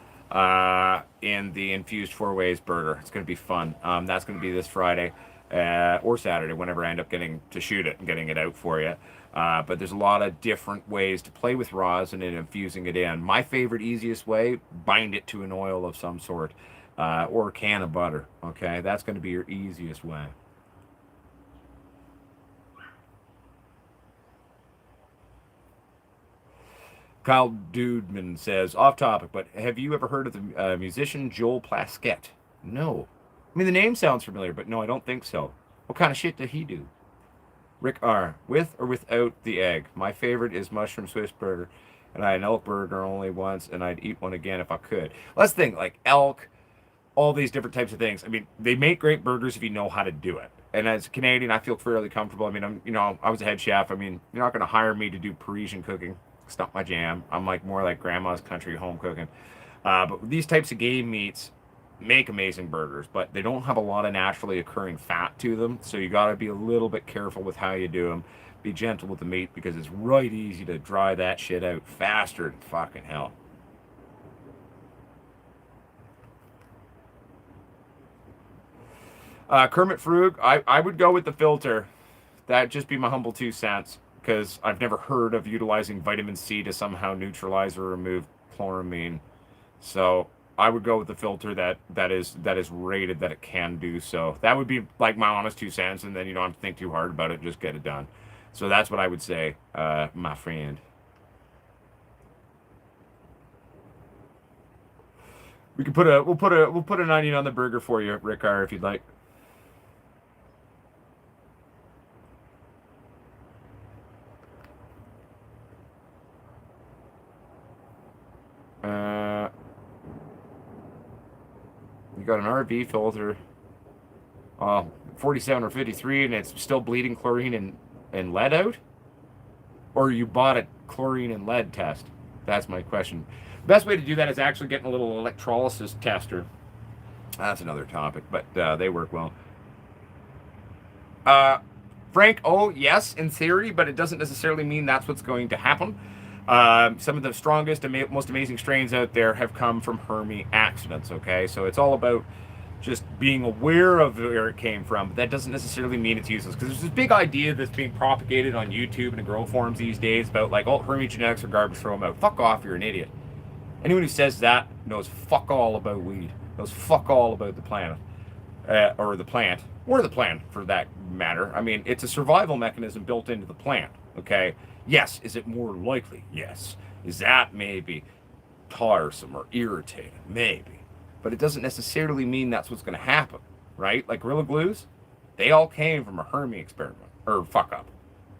in the infused 4 ways burger. It's going to be fun. That's going to be this Friday or Saturday, whenever I end up getting to shoot it and getting it out for you. But there's a lot of different ways to play with rosin and infusing it in. My favorite, easiest way, bind it to an oil of some sort or a can of butter. Okay, that's going to be your easiest way. Kyle Dudeman says, off topic, but have you ever heard of the musician Joel Plaskett? No. I mean, the name sounds familiar, but no, I don't think so. What kind of shit did he do? Rick R. With or without the egg? My favorite is mushroom Swiss burger, and I had an elk burger only once, and I'd eat one again if I could. Let's think, like elk, all these different types of things. I mean, they make great burgers if you know how to do it. And as a Canadian, I feel fairly comfortable. I mean, I was a head chef. I mean, you're not going to hire me to do Parisian cooking. It's not my jam. I'm like more like grandma's country home cooking. But these types of game meats make amazing burgers, but they don't have a lot of naturally occurring fat to them. So you got to be a little bit careful with how you do them. Be gentle with the meat because it's right easy to dry that shit out faster than fucking hell. Kermit Frug, I would go with the filter. That'd just be my humble 2 cents, because I've never heard of utilizing vitamin C to somehow neutralize or remove chloramine. So I would go with the filter that is rated that it can do so. That would be like my honest 2 cents, and then you don't have to think too hard about it. Just get it done. So that's what I would say, my friend. We'll put an onion on the burger for you, Rickar, if you'd like. You got an RV filter, 47 or 53, and it's still bleeding chlorine and lead out? Or you bought a chlorine and lead test? That's my question. The best way to do that is actually getting a little electrolysis tester. That's another topic, but they work well. Uh, Frank, oh, yes, in theory, but it doesn't necessarily mean that's what's going to happen. Some of the strongest and most amazing strains out there have come from Hermy accidents, okay? So it's all about just being aware of where it came from, but that doesn't necessarily mean it's useless. Because there's this big idea that's being propagated on YouTube and in grow forums these days about, like, oh, Hermy genetics are garbage, throw them out. Fuck off, you're an idiot. Anyone who says that knows fuck all about weed, knows fuck all about the planet, or the plant, or the plant for that matter. I mean, it's a survival mechanism built into the plant, okay? Yes, is it more likely? Yes. Is that maybe tiresome or irritating? Maybe. But it doesn't necessarily mean that's what's going to happen, right? Like Gorilla Glues, they all came from a Hermy experiment, or fuck up,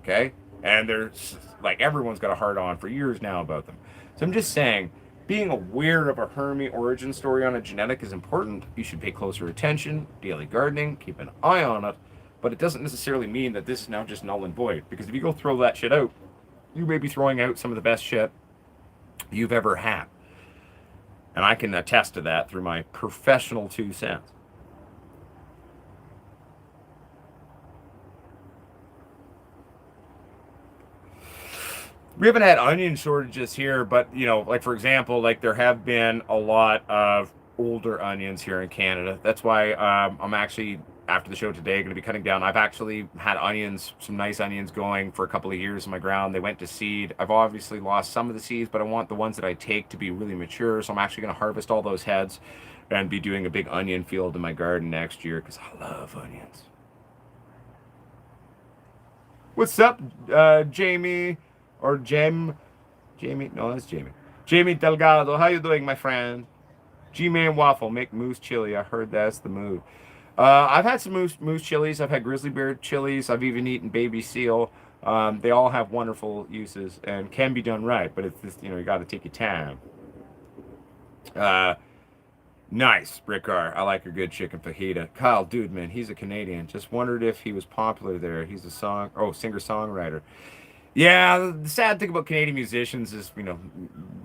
okay? And there's, like, everyone's got a hard on for years now about them. So I'm just saying, being aware of a Hermy origin story on a genetic is important. You should pay closer attention, daily gardening, keep an eye on it, but it doesn't necessarily mean that this is now just null and void, because if you go throw that shit out, you may be throwing out some of the best shit you've ever had. And I can attest to that through my professional 2 cents. We haven't had onion shortages here, but, you know, like, for example, like, there have been a lot of older onions here in Canada. That's why I'm actually, after the show today, going to be cutting down. I've actually had onions, some nice onions going for a couple of years in my ground. They went to seed. I've obviously lost some of the seeds, but I want the ones that I take to be really mature. So I'm actually going to harvest all those heads and be doing a big onion field in my garden next year because I love onions. What's up, Jamie? Or Jamie? No, that's Jamie. Jamie Delgado, how you doing, my friend? G-Man Waffle, make moose chili. I heard that's the move. I've had some moose chilies. I've had grizzly bear chilies. I've even eaten baby seal. They all have wonderful uses and can be done right, but it's just, you know, you got to take your time. Nice, Rickar. I like a good chicken fajita. Kyle, dude, man, he's a Canadian. Just wondered if he was popular there. He's a singer-songwriter. Yeah, the sad thing about Canadian musicians is, you know,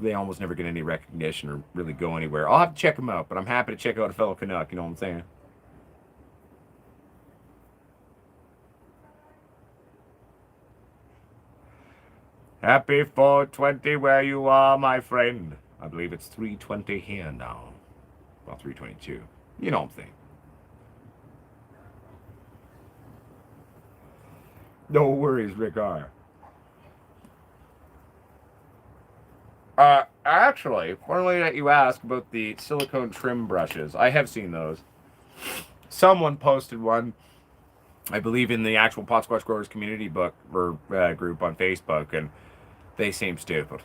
they almost never get any recognition or really go anywhere. I'll have to check them out, but I'm happy to check out a fellow Canuck, you know what I'm saying? Happy 420 where you are, my friend. I believe it's 320 here now. Well, 322. You know what I'm saying. No worries, Rick R. Actually, funny that you ask about the silicone trim brushes. I have seen those. Someone posted one, I believe, in the actual Potsquatch Growers community book or group on Facebook, and they seem stupid.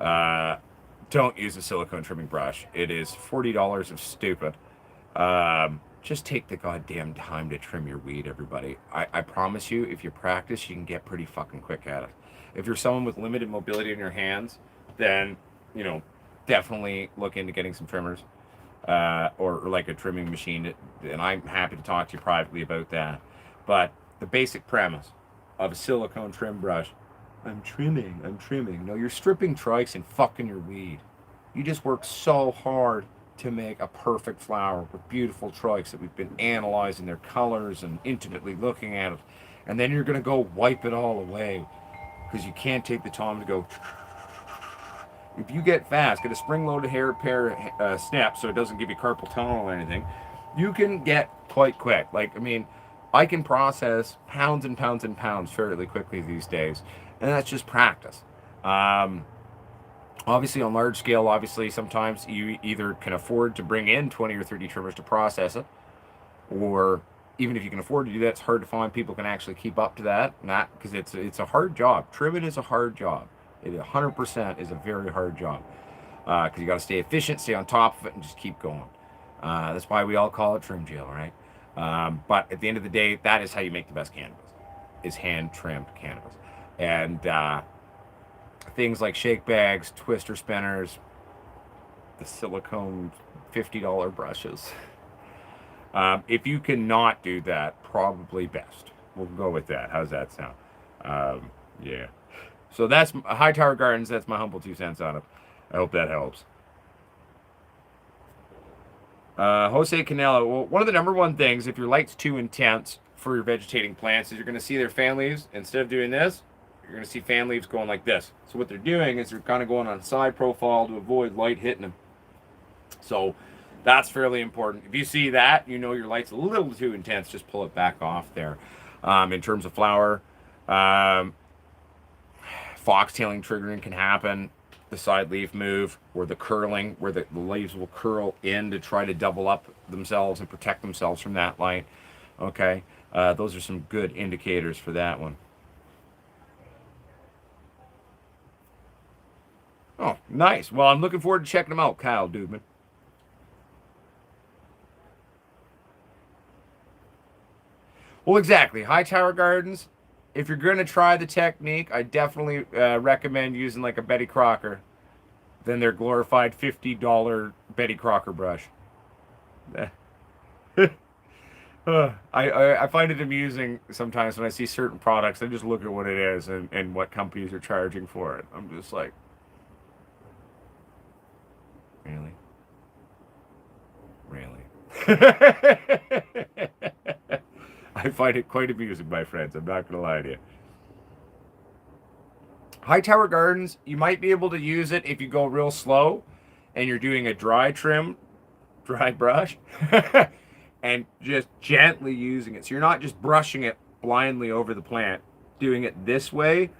Don't use a silicone trimming brush. It is $40 of stupid. Just take the goddamn time to trim your weed, everybody. I promise you, if you practice, you can get pretty fucking quick at it. If you're someone with limited mobility in your hands, then, you know, definitely look into getting some trimmers or like a trimming machine. And I'm happy to talk to you privately about that. But the basic premise of a silicone trim brush, I'm trimming. No, you're stripping trikes and fucking your weed. You just work so hard to make a perfect flower with beautiful trikes that we've been analyzing their colors and intimately looking at it. And then you're going to go wipe it all away because you can't take the time to go. If you get fast, get a spring-loaded hair pair snap so it doesn't give you carpal tunnel or anything, you can get quite quick. Like, I mean, I can process pounds and pounds and pounds fairly quickly these days, and that's just practice. Obviously, on large scale, obviously, sometimes you either can afford to bring in 20 or 30 trimmers to process it, or even if you can afford to do that, it's hard to find people can actually keep up to that. Not because it's a hard job. Trimming is a hard job. It 100% is a very hard job because you got to stay efficient, stay on top of it, and just keep going. That's why we all call it trim jail, right? But at the end of the day, that is how you make the best cannabis, is hand-trimmed cannabis. And things like shake bags, twister spinners, the silicone $50 brushes. If you cannot do that, probably best. We'll go with that. How's that sound? Yeah. So that's Hightower Gardens. That's my humble 2 cents on it. I hope that helps. Jose Canelo. Well, one of the number one things, if your light's too intense for your vegetating plants, is you're going to see their fan leaves. Instead of doing this, you're going to see fan leaves going like this. So what they're doing is they're kind of going on side profile to avoid light hitting them. So that's fairly important. If you see that, you know your light's a little too intense. Just pull it back off there. In terms of flower, foxtailing triggering can happen. The side leaf move or the curling where the leaves will curl in to try to double up themselves and protect themselves from that light. Okay, those are some good indicators for that one. Oh, nice. Well, I'm looking forward to checking them out, Kyle Dubman. Well, exactly. Hightower Gardens. If you're going to try the technique, I definitely recommend using like a Betty Crocker than their glorified $50 Betty Crocker brush. I find it amusing sometimes when I see certain products. I just look at what it is and what companies are charging for it. I'm just like, really? Really? I find it quite amusing, my friends. I'm not going to lie to you. Hightower Gardens, you might be able to use it if you go real slow and you're doing a dry trim, dry brush, and just gently using it. So you're not just brushing it blindly over the plant, doing it this way,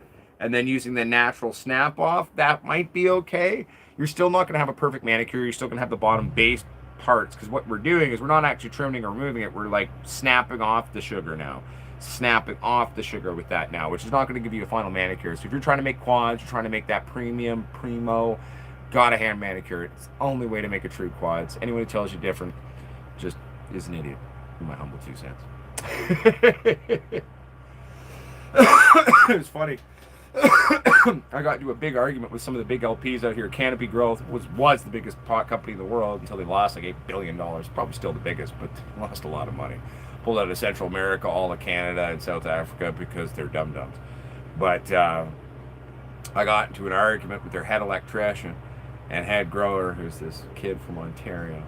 and then using the natural snap off. That might be okay. You're still not going to have a perfect manicure. You're still going to have the bottom base parts, because what we're doing is we're not actually trimming or removing it. We're like snapping off the sugar now. Snapping off the sugar with that now, which is not going to give you a final manicure. So if you're trying to make quads, you're trying to make that premium, primo, gotta hand manicure. It's the only way to make a true quads. Anyone who tells you different just is an idiot, in my humble 2 cents. It's funny. I got into a big argument with some of the big LPs out here. Canopy Growth was the biggest pot company in the world until they lost like $8 billion. Probably still the biggest, but lost a lot of money. Pulled out of Central America, all of Canada and South Africa because they're dum-dums. But I got into an argument with their head electrician and head grower, who's this kid from Ontario,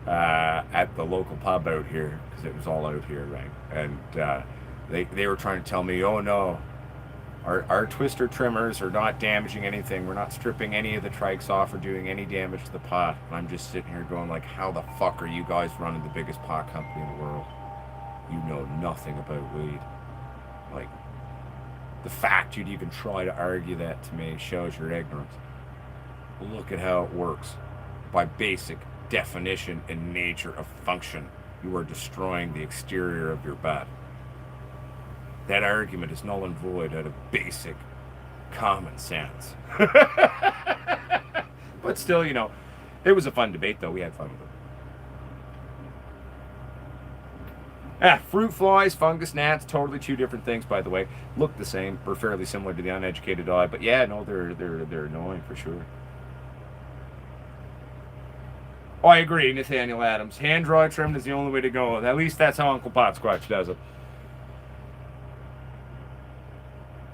at the local pub out here, because it was all out here, right? And they were trying to tell me, oh no, our twister trimmers are not damaging anything. We're not stripping any of the trikes off or doing any damage to the pot. And I'm just sitting here going like, how the fuck are you guys running the biggest pot company in the world? You know nothing about weed. Like, the fact you'd even try to argue that to me shows your ignorance. Look at how it works. By basic definition and nature of function, you are destroying the exterior of your bud. That argument is null and void out of basic common sense. But still, you know, it was a fun debate, though. We had fun with it. Fruit flies, fungus gnats, totally two different things, by the way. Look the same, or fairly similar to the uneducated eye. But yeah, no, they're annoying for sure. Oh, I agree, Nathaniel Adams. Hand dry trimmed is the only way to go. At least that's how Uncle Potsquatch does it.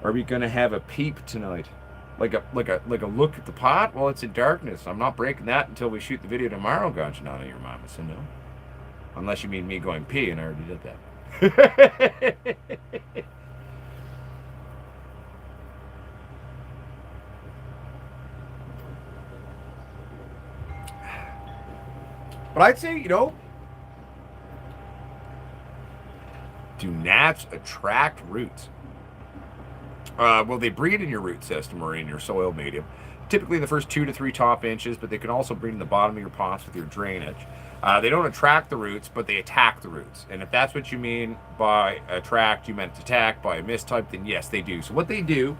Are we gonna have a peep tonight? Like a look at the pot? Well, it's in darkness. I'm not breaking that until we shoot the video tomorrow, gotcha, none of your mama, so no. Unless you mean me going pee, and I already did that. But I'd say, you know, do gnats attract roots? Well, they breed in your root system or in your soil medium. Typically the first 2 to 3 top inches, but they can also breed in the bottom of your pots with your drainage. They don't attract the roots, but they attack the roots. And if that's what you mean by attract, you meant attack by a mistype, then yes, they do. So what they do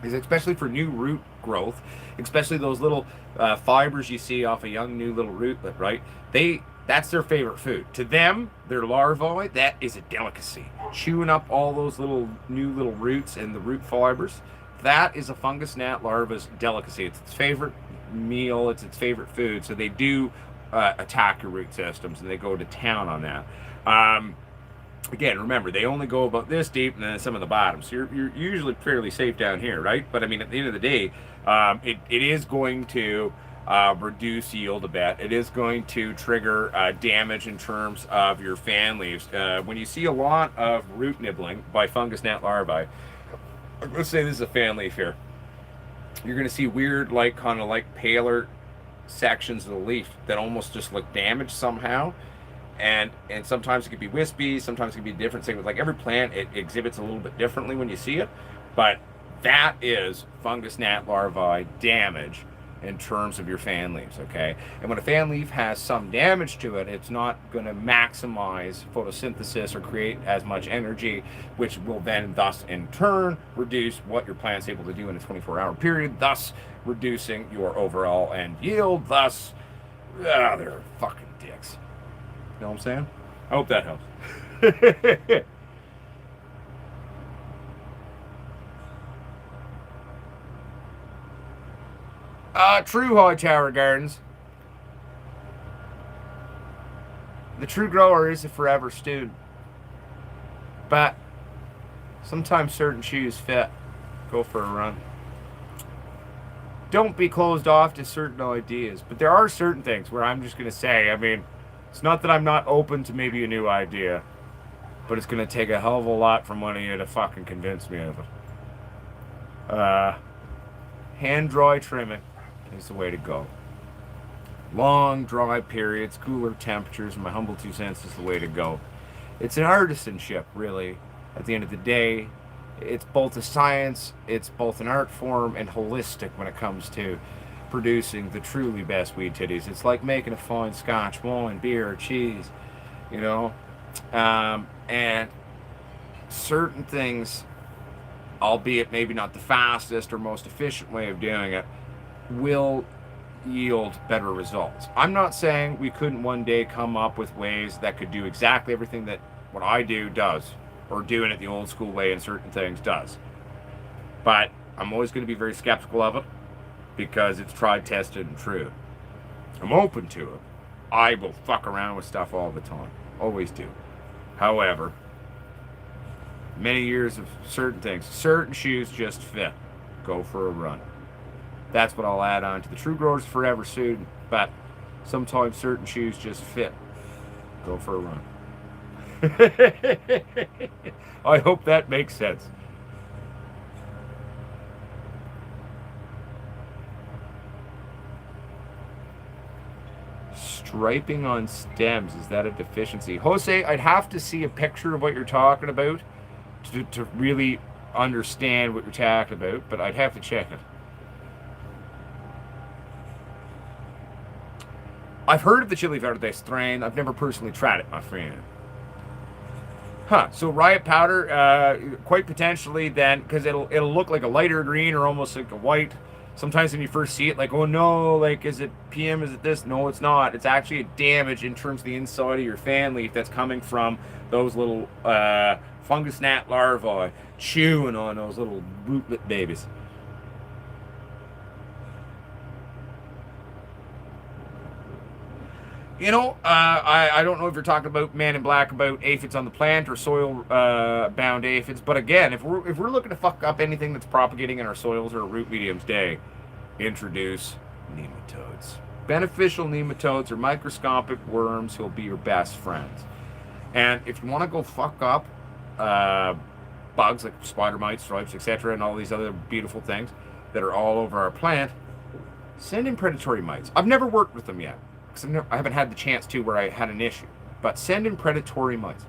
is, especially for new root growth, especially those little fibers you see off a young new little rootlet, right? That's their favorite food. To them, their larvae, that is a delicacy. Chewing up all those new little roots and the root fibers, that is a fungus gnat larva's delicacy. It's its favorite meal, it's its favorite food. So they do attack your root systems, and they go to town on that. Again, remember, they only go about this deep and then some of the bottom. So you're usually fairly safe down here, right? But I mean, at the end of the day, it is going to reduce yield a bit. It is going to trigger damage in terms of your fan leaves. When you see a lot of root nibbling by fungus gnat larvae, let's say this is a fan leaf here, you're going to see weird, like kind of like paler sections of the leaf that almost just look damaged somehow. And sometimes it could be wispy, sometimes it could be different things. Like every plant, it exhibits a little bit differently when you see it. But that is fungus gnat larvae damage in terms of your fan leaves, okay? And when a fan leaf has some damage to it, it's not going to maximize photosynthesis or create as much energy, which will then thus in turn reduce what your plant's able to do in a 24-hour period, thus reducing your overall end yield, thus, they're fucking dicks. You know what I'm saying? I hope that helps. True Hightower Gardens. The true grower is a forever student. But sometimes certain shoes fit. Go for a run. Don't be closed off to certain ideas. But there are certain things where I'm just going to say, I mean, it's not that I'm not open to maybe a new idea, but it's going to take a hell of a lot from one of you to fucking convince me of it. Hand dry trimming is the way to go. Long dry periods, cooler temperatures, in my humble 2 cents, is the way to go. It's an artisanship, really. At the end of the day, it's both a science, it's both an art form, and holistic when it comes to producing the truly best weed titties. It's like making a fine scotch, wine, beer, or cheese, you know? And certain things, albeit maybe not the fastest or most efficient way of doing it, will yield better results. I'm not saying we couldn't one day come up with ways that could do exactly everything that what I do does, or doing it the old school way in certain things does. But I'm always going to be very skeptical of it, because it's tried, tested, and true. I'm open to it. I will fuck around with stuff all the time. Always do. However, many years of certain things, certain shoes just fit. Go for a run. That's what I'll add on to the True Growers Forever student. But sometimes certain shoes just fit. Go for a run. I hope that makes sense. Striping on stems, is that a deficiency? Jose, I'd have to see a picture of what you're talking about to really understand what you're talking about, but I'd have to check it. I've heard of the chili verde strain. I've never personally tried it, my friend. Huh, so riot powder, quite potentially then, because it'll look like a lighter green or almost like a white. Sometimes when you first see it, like, oh no, like, is it PM, is it this? No, it's not. It's actually a damage in terms of the inside of your fan leaf that's coming from those little fungus gnat larvae chewing on those little rootlet babies. You know, I don't know if you're talking about Man in Black about aphids on the plant or soil bound aphids, but again, if we're looking to fuck up anything that's propagating in our soils or root mediums day, introduce nematodes. Beneficial nematodes are microscopic worms who'll be your best friends. And if you want to go fuck up bugs like spider mites, stripes, etc., and all these other beautiful things that are all over our plant, send in predatory mites. I've never worked with them yet. I haven't had the chance to where I had an issue. But send in predatory mites.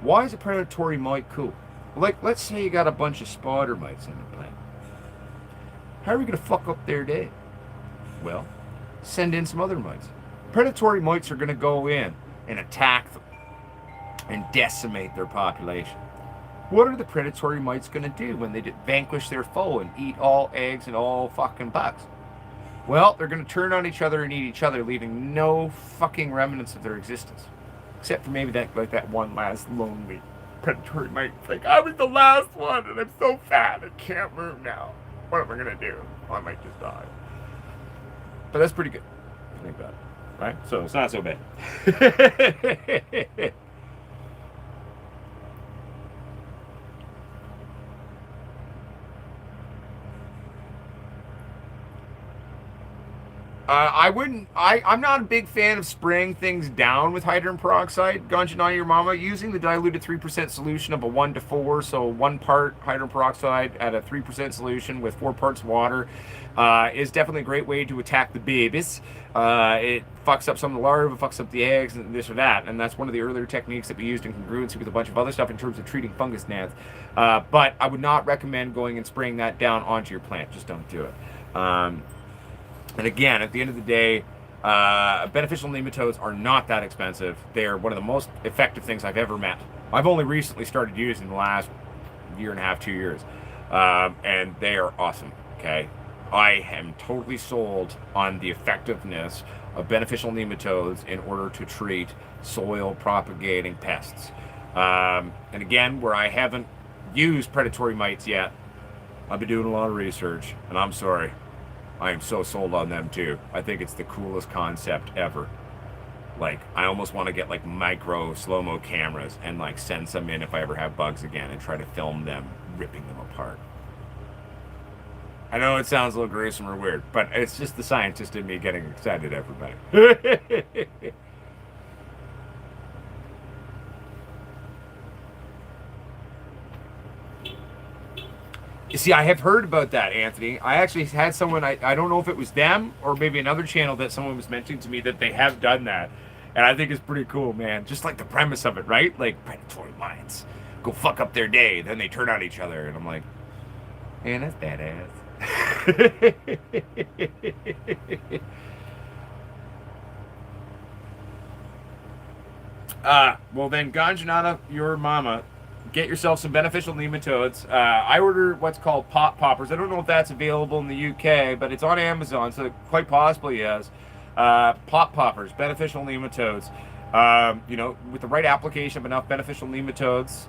Why is a predatory mite cool? Like, let's say you got a bunch of spider mites in the plant. How are we going to fuck up their day? Well, send in some other mites. Predatory mites are going to go in and attack them and decimate their population. What are the predatory mites going to do when they vanquish their foe and eat all eggs and all fucking bugs? Well, they're going to turn on each other and eat each other, leaving no fucking remnants of their existence. Except for maybe that one last lonely predatory mite. Like, I was the last one and I'm so fat I can't move now. What am I going to do? Well, I might just die. But that's pretty good. I think about it. Right? So it's not so bad. I wouldn't. I'm not a big fan of spraying things down with hydrogen peroxide. Ganja on your mama. Using the diluted 3% solution of a 1 to 4, so 1 part hydrogen peroxide at a 3% solution with 4 parts water, is definitely a great way to attack the babies. It fucks up some of the larvae, fucks up the eggs, and this or that. And that's one of the earlier techniques that we used in congruency with a bunch of other stuff in terms of treating fungus gnats. But I would not recommend going and spraying that down onto your plant. Just don't do it. And again, at the end of the day, beneficial nematodes are not that expensive. They are one of the most effective things I've ever met. I've only recently started using the last 1.5 to 2 years. And they are awesome, okay? I am totally sold on the effectiveness of beneficial nematodes in order to treat soil propagating pests. And again, where I haven't used predatory mites yet, I've been doing a lot of research, and I'm sorry. I am so sold on them too. I think it's the coolest concept ever. Like, I almost want to get like micro slow-mo cameras and like send some in if I ever have bugs again and try to film them ripping them apart. I know it sounds a little gruesome or weird, but it's just the scientist in me getting excited, everybody. You see, I have heard about that, Anthony. I actually had someone, I don't know if it was them or maybe another channel that someone was mentioning to me that they have done that. And I think it's pretty cool, man. Just like the premise of it, right? Like predatory minds go fuck up their day, then they turn on each other. And I'm like, man, that's badass. Well then, Ganjanata, your mama, get yourself some beneficial nematodes. I order what's called pot poppers. I don't know if that's available in the UK, but it's on Amazon, so it quite possibly is. Pot poppers, beneficial nematodes. With the right application of enough beneficial nematodes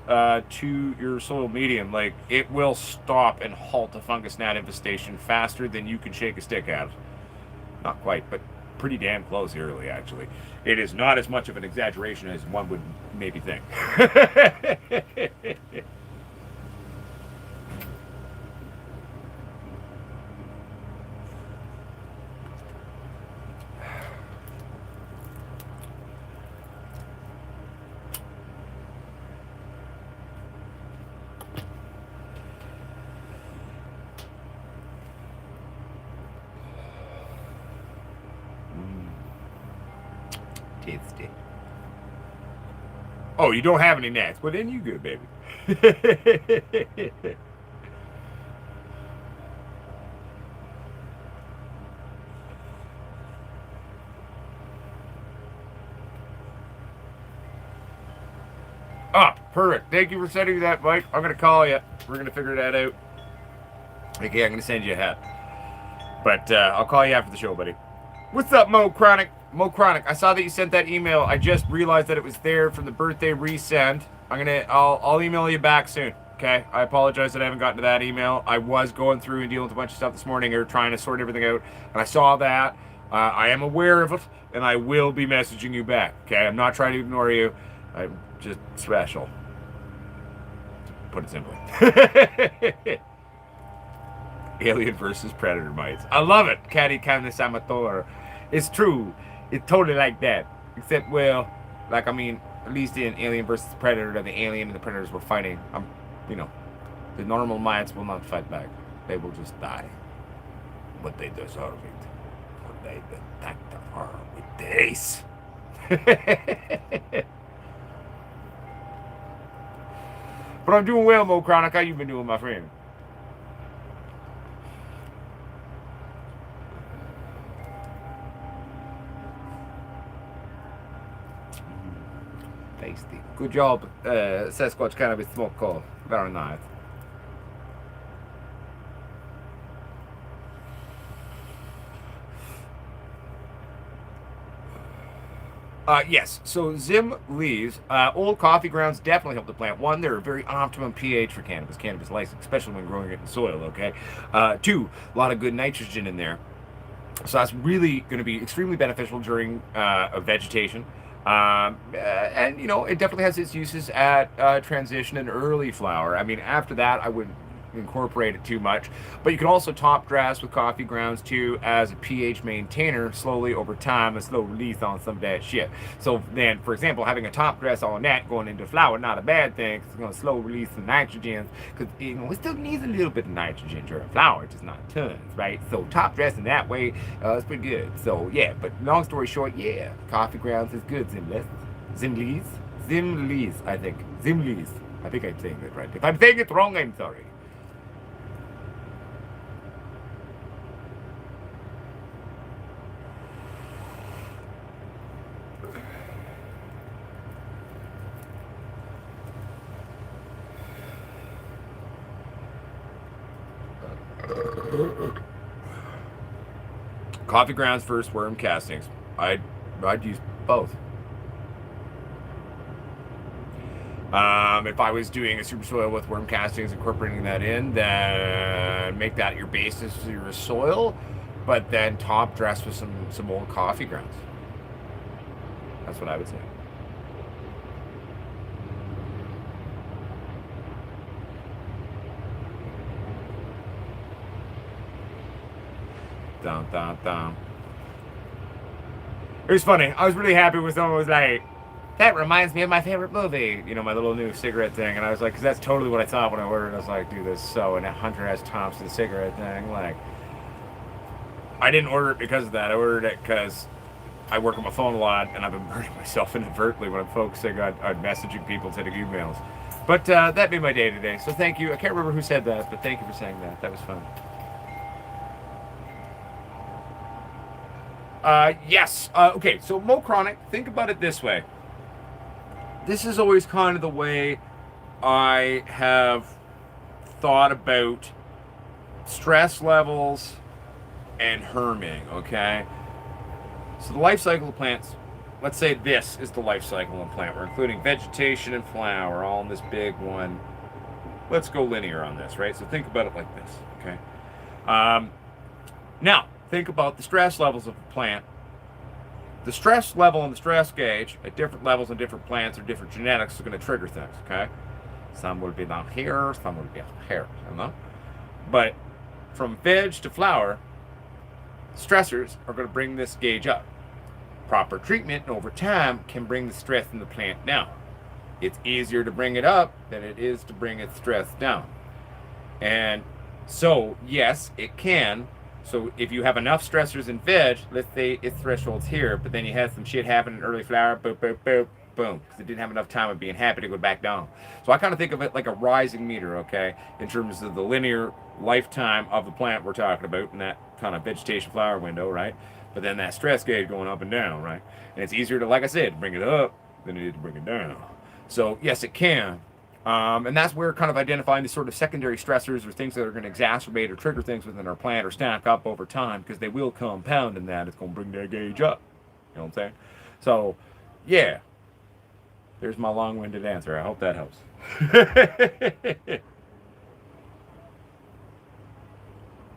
to your soil medium, like it will stop and halt a fungus gnat infestation faster than you can shake a stick at. Not quite, but pretty damn close early, actually. It is not as much of an exaggeration as one would maybe think. Tasty. Oh, you don't have any gnats? Well, then you good, baby. Ah, perfect. Thank you for sending that, Mike. I'm going to call you. We're going to figure that out. Okay, I'm going to send you a hat. But I'll call you after the show, buddy. What's up, Mo Chronic? Mo Chronic, I saw that you sent that email. I just realized that it was there from the birthday resend. I'll email you back soon. Okay, I apologize that I haven't gotten to that email. I was going through and dealing with a bunch of stuff this morning or trying to sort everything out, and I saw that. I am aware of it, and I will be messaging you back. Okay, I'm not trying to ignore you. I'm just special. Put it simply. Alien versus Predator mites. I love it. Caddy Canis Amateur. It's true. It's totally like that. Except, well, like, I mean, at least in Alien versus Predator, the alien and the predators were fighting. The normal mites will not fight back. They will just die. But they deserve it. For they attacked her with the ace. But I'm doing well, Mo Chronic. How you been doing, my friend? Tasty. Good job, Sasquatch Cannabis Smoke Call. Very nice. Yes, so Zim leaves. Old coffee grounds definitely help the plant. One, they're a very optimum pH for cannabis license, especially when growing it in soil, okay? Two, a lot of good nitrogen in there. So that's really going to be extremely beneficial during vegetation. And, it definitely has its uses at transition and early flower. I mean, after that, I would incorporate it too much. But you can also top dress with coffee grounds too as a pH maintainer slowly over time, a slow release on some of that shit. So then, for example, having a top dress on that going into flower, not a bad thing, 'cause it's going to slow release the nitrogen, because it still needs a little bit of nitrogen during flower, just not tons, right? So top dressing that way is pretty good. So yeah, but long story short, yeah, coffee grounds is good. Zimlis, I think. Zimlis. I think I'm saying that right. If I'm saying it wrong, I'm sorry. Coffee grounds versus worm castings. I'd use both. If I was doing a super soil with worm castings, incorporating that in, then make that your basis for your soil, but then top dress with some old coffee grounds. That's what I would say. Dun, dun, dun. It was funny. I was really happy when someone was like, that reminds me of my favorite movie. You know, my little new cigarette thing. And I was like, because that's totally what I thought when I ordered it. I was like, dude, this is so. And Hunter S. Thompson cigarette thing. Like, I didn't order it because of that. I ordered it because I work on my phone a lot and I've been burning myself inadvertently when I'm focusing on messaging people, sending emails. But that made my day today. So thank you. I can't remember who said that, but thank you for saying that. That was fun. Yes. Okay, so Mo Chronic, think about it this way. This is always kind of the way I have thought about stress levels and herming, okay? So the life cycle of plants, let's say this is the life cycle of a plant. We're including vegetation and flower all in this big one. Let's go linear on this, right? So think about it like this, okay? Now, think about the stress levels of a plant. The stress level and the stress gauge at different levels in different plants or different genetics are going to trigger things, okay? Some will be down here, some will be up here, you know? But from veg to flower, stressors are going to bring this gauge up. Proper treatment over time can bring the stress in the plant down. It's easier to bring it up than it is to bring its stress down. And so, yes, it can. So if you have enough stressors in veg, let's say its threshold's here, but then you had some shit happen in early flower, boom, boom, boom, boom, because it didn't have enough time of being happy to go back down. So I kind of think of it like a rising meter, okay, in terms of the linear lifetime of the plant we're talking about in that kind of vegetation flower window, right? But then that stress gauge going up and down, right? And it's easier to, like I said, bring it up than it is to bring it down. So yes, it can. And that's where kind of identifying these sort of secondary stressors or things that are going to exacerbate or trigger things within our plant or stack up over time, because they will compound in that. It's going to bring that gauge up. You know what I'm saying? So, yeah. There's my long-winded answer. I hope that helps.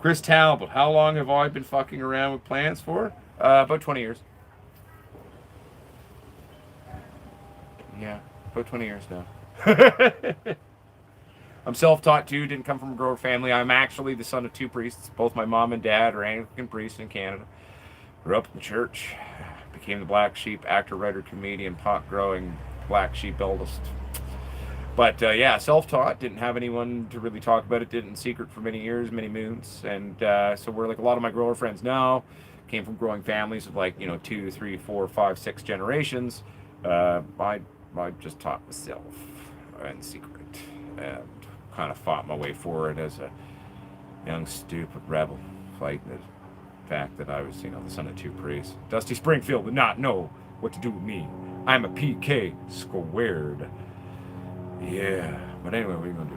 Chris Talbot, how long have I been fucking around with plants for? About 20 years. Yeah, about 20 years now. I'm self-taught too, didn't come from a grower family. I'm actually the son of two priests. Both my mom and dad are Anglican priests in Canada. Grew up in the church. Became the black sheep, actor, writer, comedian, pot growing, black sheep eldest. But yeah, self-taught, didn't have anyone to really talk about it, did it in secret for many years, many moons. And so we're like a lot of my grower friends now, came from growing families of like, 2, 3, 4, 5, 6 generations. I just taught myself in secret and kind of fought my way forward as a young, stupid rebel, fighting the fact that I was, the son of two priests. Dusty Springfield would not know what to do with me. I'm a PK squared. Yeah, but anyway, what are you gonna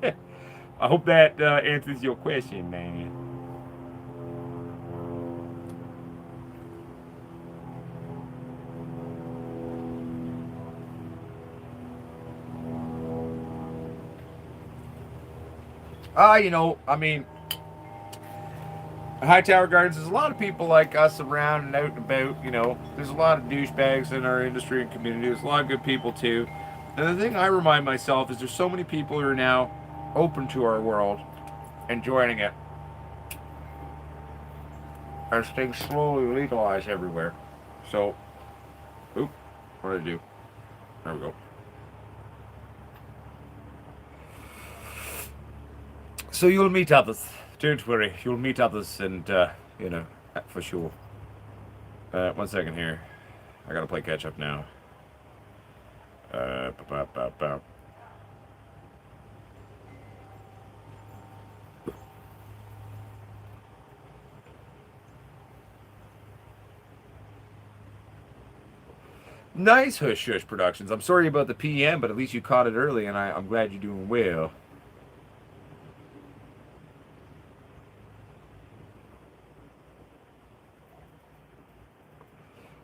do? I hope that answers your question, man. Hightower Gardens, there's a lot of people like us around and out and about, There's a lot of douchebags in our industry and community. There's a lot of good people too. And the thing I remind myself is there's so many people who are now open to our world and joining it as things slowly legalize everywhere. So, oop, what did I do? There we go. So you'll meet others. Don't worry, you'll meet others, and you know, for sure. 1 second here. I gotta play catch up now. Uh, ba, ba, ba, Nice, Hush Hush Productions. I'm sorry about the PM, but at least you caught it early, and I'm glad you're doing well.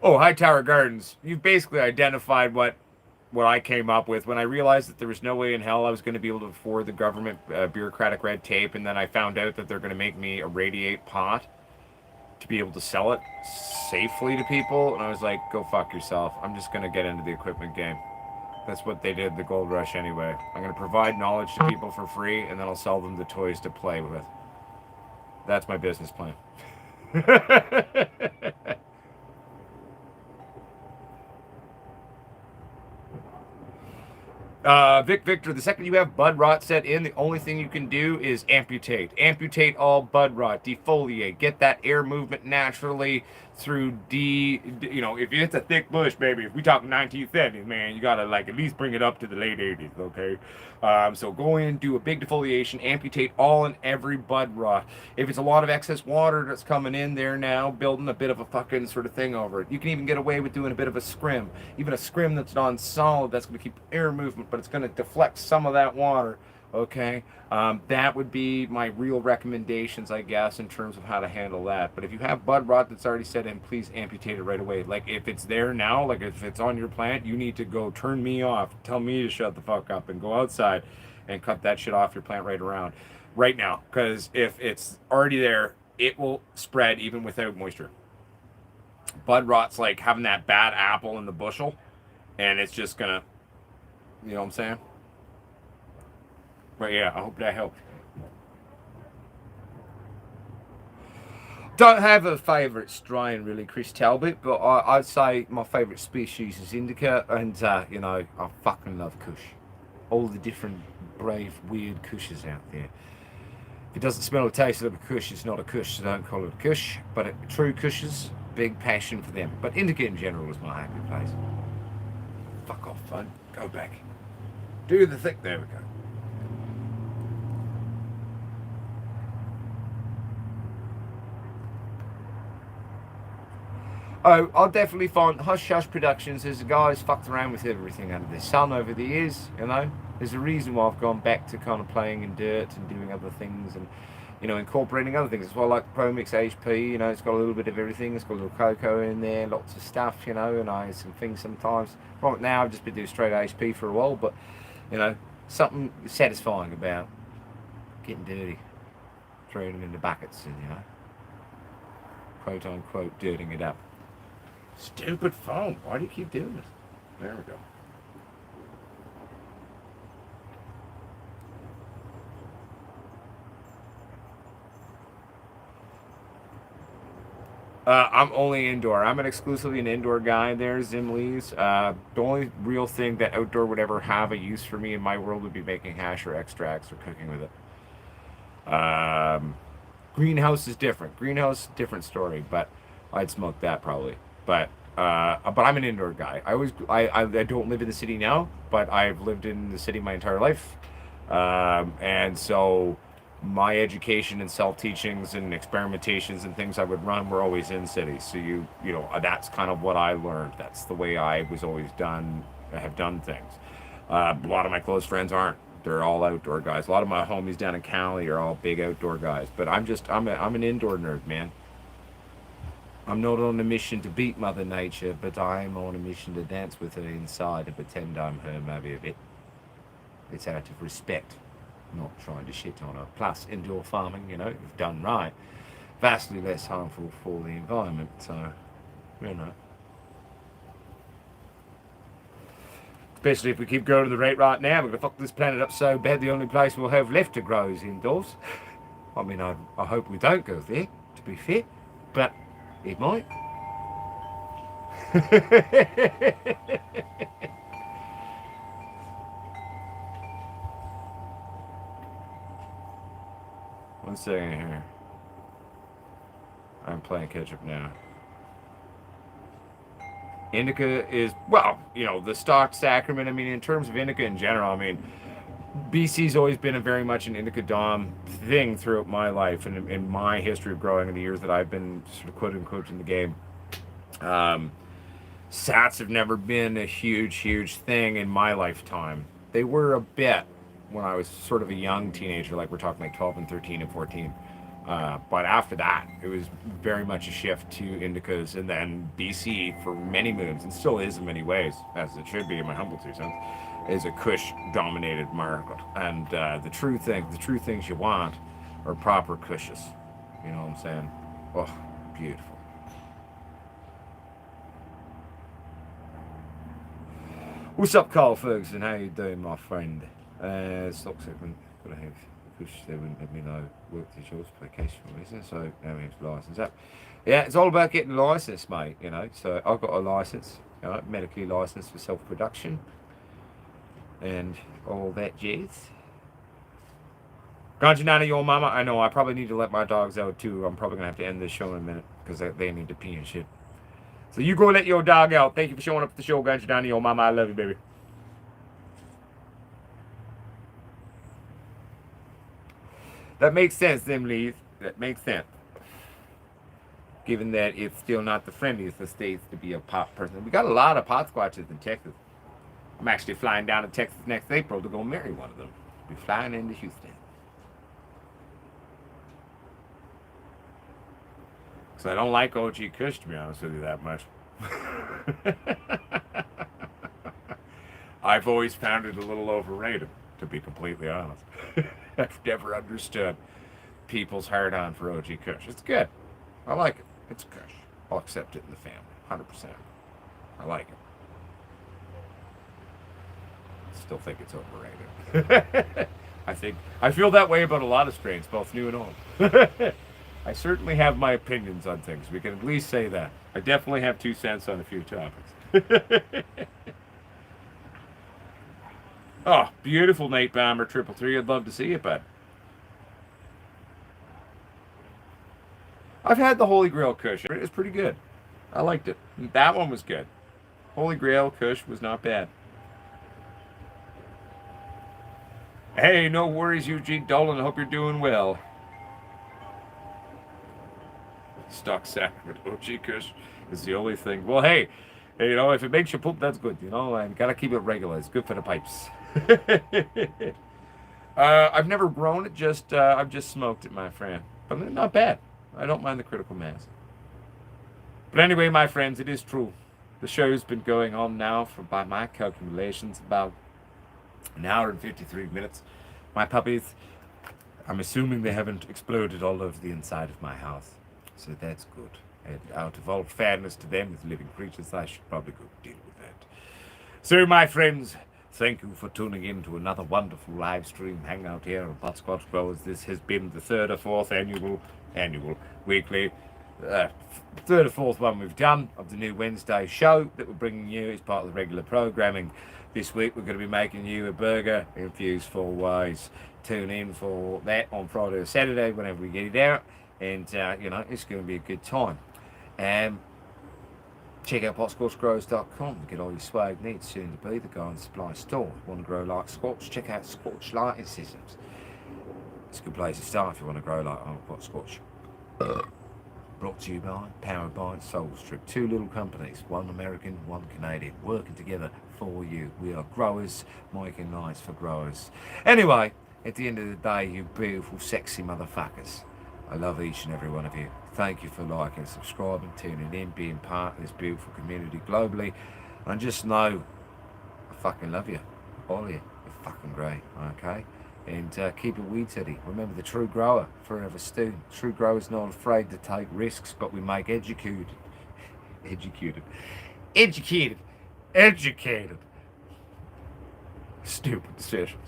Oh, Hightower Gardens. You've basically identified what I came up with when I realized that there was no way in hell I was going to be able to afford the government bureaucratic red tape, and then I found out that they're going to make me irradiate pot to be able to sell it safely to people, and I was like, go fuck yourself. I'm just going to get into the equipment game. That's what they did, the gold rush anyway. I'm going to provide knowledge to people for free, and then I'll sell them the toys to play with. That's my business plan. Victor, the second you have bud rot set in, the only thing you can do is amputate. Amputate all bud rot, defoliate, get that air movement naturally through you know, if it's a thick bush, baby, if we talk 1970s, man, you gotta like at least bring it up to the late 80s, okay? So go in, do a big defoliation, amputate all and every bud rot. If it's a lot of excess water that's coming in there now, building a bit of a fucking sort of thing over it. You can even get away with doing a bit of a scrim. Even a scrim that's non-solid, that's going to keep air movement, but it's going to deflect some of that water, okay? That would be my real recommendations, I guess, in terms of how to handle that. But if you have bud rot that's already set in, please amputate it right away. Like, if it's there now, like if it's on your plant, you need to go turn me off, tell me to shut the fuck up, and go outside and cut that shit off your plant right now. Because if it's already there, it will spread even without moisture. Bud rot's like having that bad apple in the bushel, and it's just gonna, you know what I'm saying? But yeah, I hope that helped. Don't have a favourite strain really, Chris Talbot, but I'd say my favourite species is Indica, and you know, I fucking love Kush. All the different brave, weird Kushes out there. If it doesn't smell or taste like a Kush, it's not a Kush, so don't call it a Kush. But true Kushes, big passion for them. But Indica in general is my happy place. Fuck off, fun. Go back. Do the thing. There we go. Oh, I'll definitely find Hush Hush Productions. There's a guy who's fucked around with everything under the sun over the years, you know. There's a reason why I've gone back to kind of playing in dirt and doing other things and, you know, incorporating other things as well, like ProMix HP, you know, it's got a little bit of everything. It's got a little cocoa in there, lots of stuff, you know, and I some things sometimes. Right now, I've just been doing straight HP for a while, but, you know, something satisfying about getting dirty, throwing them in the buckets and, you know, quote unquote, dirtying it up. Stupid phone. Why do you keep doing this? There we go. I'm only indoor. I'm exclusively an indoor guy there, Zimlees. The only real thing that outdoor would ever have a use for me in my world would be making hash or extracts or cooking with it. Greenhouse is different. Greenhouse, different story, but I'd smoke that probably. But I'm an indoor guy. I don't live in the city now, but I've lived in the city my entire life, and so my education and self teachings and experimentations and things I would run were always in cities. So you know that's kind of what I learned. That's the way I was always done. I have done things. A lot of my close friends aren't. They're all outdoor guys. A lot of my homies down in Cali are all big outdoor guys. But I'm an indoor nerd, man. I'm not on a mission to beat Mother Nature, but I'm on a mission to dance with her inside and pretend I'm her maybe a bit. It's out of respect, not trying to shit on her. Plus, indoor farming, you know, if done right, vastly less harmful for the environment. So, you know. Especially if we keep going at the rate right now, we're going to fuck this planet up so bad the only place we'll have left to grow is indoors. I mean, I hope we don't go there, to be fair, but it might. One second here. I'm playing catch up now. Indica is, well, you know, the stock sacrament. I mean, in terms of indica in general, I mean, BC's always been a very much an indica dom thing throughout my life and in my history of growing in the years that I've been sort of quote unquote in the game. Sats have never been a huge thing in my lifetime. They were a bit when I was sort of a young teenager, like we're talking like 12 and 13 and 14. But after that, it was very much a shift to indicas, and then BC for many moons, and still is in many ways, as it should be in my humble 2 cents, is a Kush-dominated market. And the true things you want are proper Kushes. You know what I'm saying? Oh, beautiful. What's up, Carl Ferguson? How you doing, my friend? Stock segment. Gotta have Kush. They wouldn't let me know. Worked as yours for occasional reason. So now we have to license up. Yeah, it's all about getting licensed, mate. You know. So I've got a license. You know, medically licensed for self-production and all that jazz. Ganjanana, your mama. I know. I probably need to let my dogs out too. I'm probably gonna have to end this show in a minute because they need to pee and shit. So you go let your dog out. Thank you for showing up at the show, Ganjanana, your mama. I love you, baby. That makes sense, them Lees. That makes sense. Given that it's still not the friendliest of states to be a pot person. We got a lot of Potsquatches in Texas. I'm actually flying down to Texas next April to go marry one of them. Be flying into Houston. So I don't like OG Kush, to be honest with you, that much. I've always found it a little overrated, to be completely honest. I've never understood people's hard-on for OG Kush. It's good. I like it. It's Kush. I'll accept it in the family, 100%. I like it. Still think it's overrated. I feel that way about a lot of strains, both new and old. I certainly have my opinions on things. We can at least say that. I definitely have 2 cents on a few topics. Oh, beautiful Nate Bomber 333. I'd love to see it, bud. I've had the Holy Grail Kush. It was pretty good. I liked it. That one was good. Holy Grail Kush was not bad. Hey, no worries, Eugene Dolan. I hope you're doing well. Stock sacrament OG Kush is the only thing. Well, hey, you know, if it makes you poop, that's good, you know, and gotta keep it regular. It's good for the pipes. I've never grown it, I've just smoked it, my friend. But not bad. I don't mind the critical mass. But anyway, my friends, it is true. The show's been going on now for, by my calculations, about an hour and 53 minutes. My puppies, I'm assuming they haven't exploded all over the inside of my house. So that's good. And out of all fairness to them as living creatures, I should probably go deal with that. So, my friends, thank you for tuning in to another wonderful live stream hangout here on Potsquatch Growers. This has been the 3rd or 4th annual weekly, 3rd or 4th one we've done of the new Wednesday show that we're bringing you as part of the regular programming. This week we're going to be making you a burger infused 4 ways. Tune in for that on Friday or Saturday whenever we get it out. And, you know, it's going to be a good time. Check out potsquatchgrowers.com to get all your swag needs. Soon to be the garden supply store. Want to grow like Squatch? Check out Squatch Lighting Systems. It's a good place to start if you want to grow like Potsquatch. Brought to you by, powered by Soul Strip. 2 little companies, one American, one Canadian, working together for you. We are growers, making lights for growers. Anyway, at the end of the day, you beautiful, sexy motherfuckers, I love each and every one of you. Thank you for liking, subscribing, tuning in, being part of this beautiful community globally. And just know, I fucking love you. All of you. You're fucking great, okay? And keep it weed steady. Remember, the true grower, forever student. True grower's not afraid to take risks, but we make educated Stupid decisions.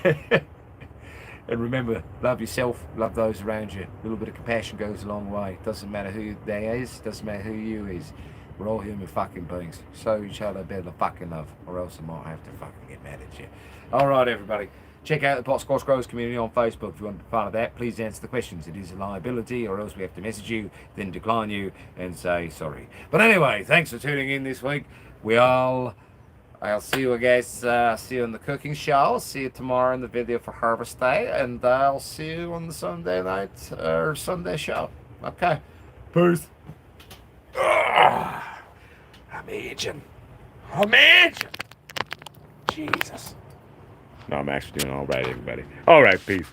And remember, love yourself, love those around you. A little bit of compassion goes a long way. Doesn't matter who they is, doesn't matter who you is. We're all human fucking beings. Show each other a bit of fucking love, or else I might have to fucking get mad at you. Alright, everybody. Check out the Potsquatch Growers community on Facebook if you want to be part of that. Please answer the questions. It is a liability, or else we have to message you, then decline you, and say sorry. But anyway, thanks for tuning in this week. I'll see you guys, see you in the cooking show. See you tomorrow in the video for Harvest Day. And I'll see you on the Sunday night, or Sunday show. Okay. Peace. I'm aging. Jesus. No, I'm actually doing all right, everybody. All right, peace.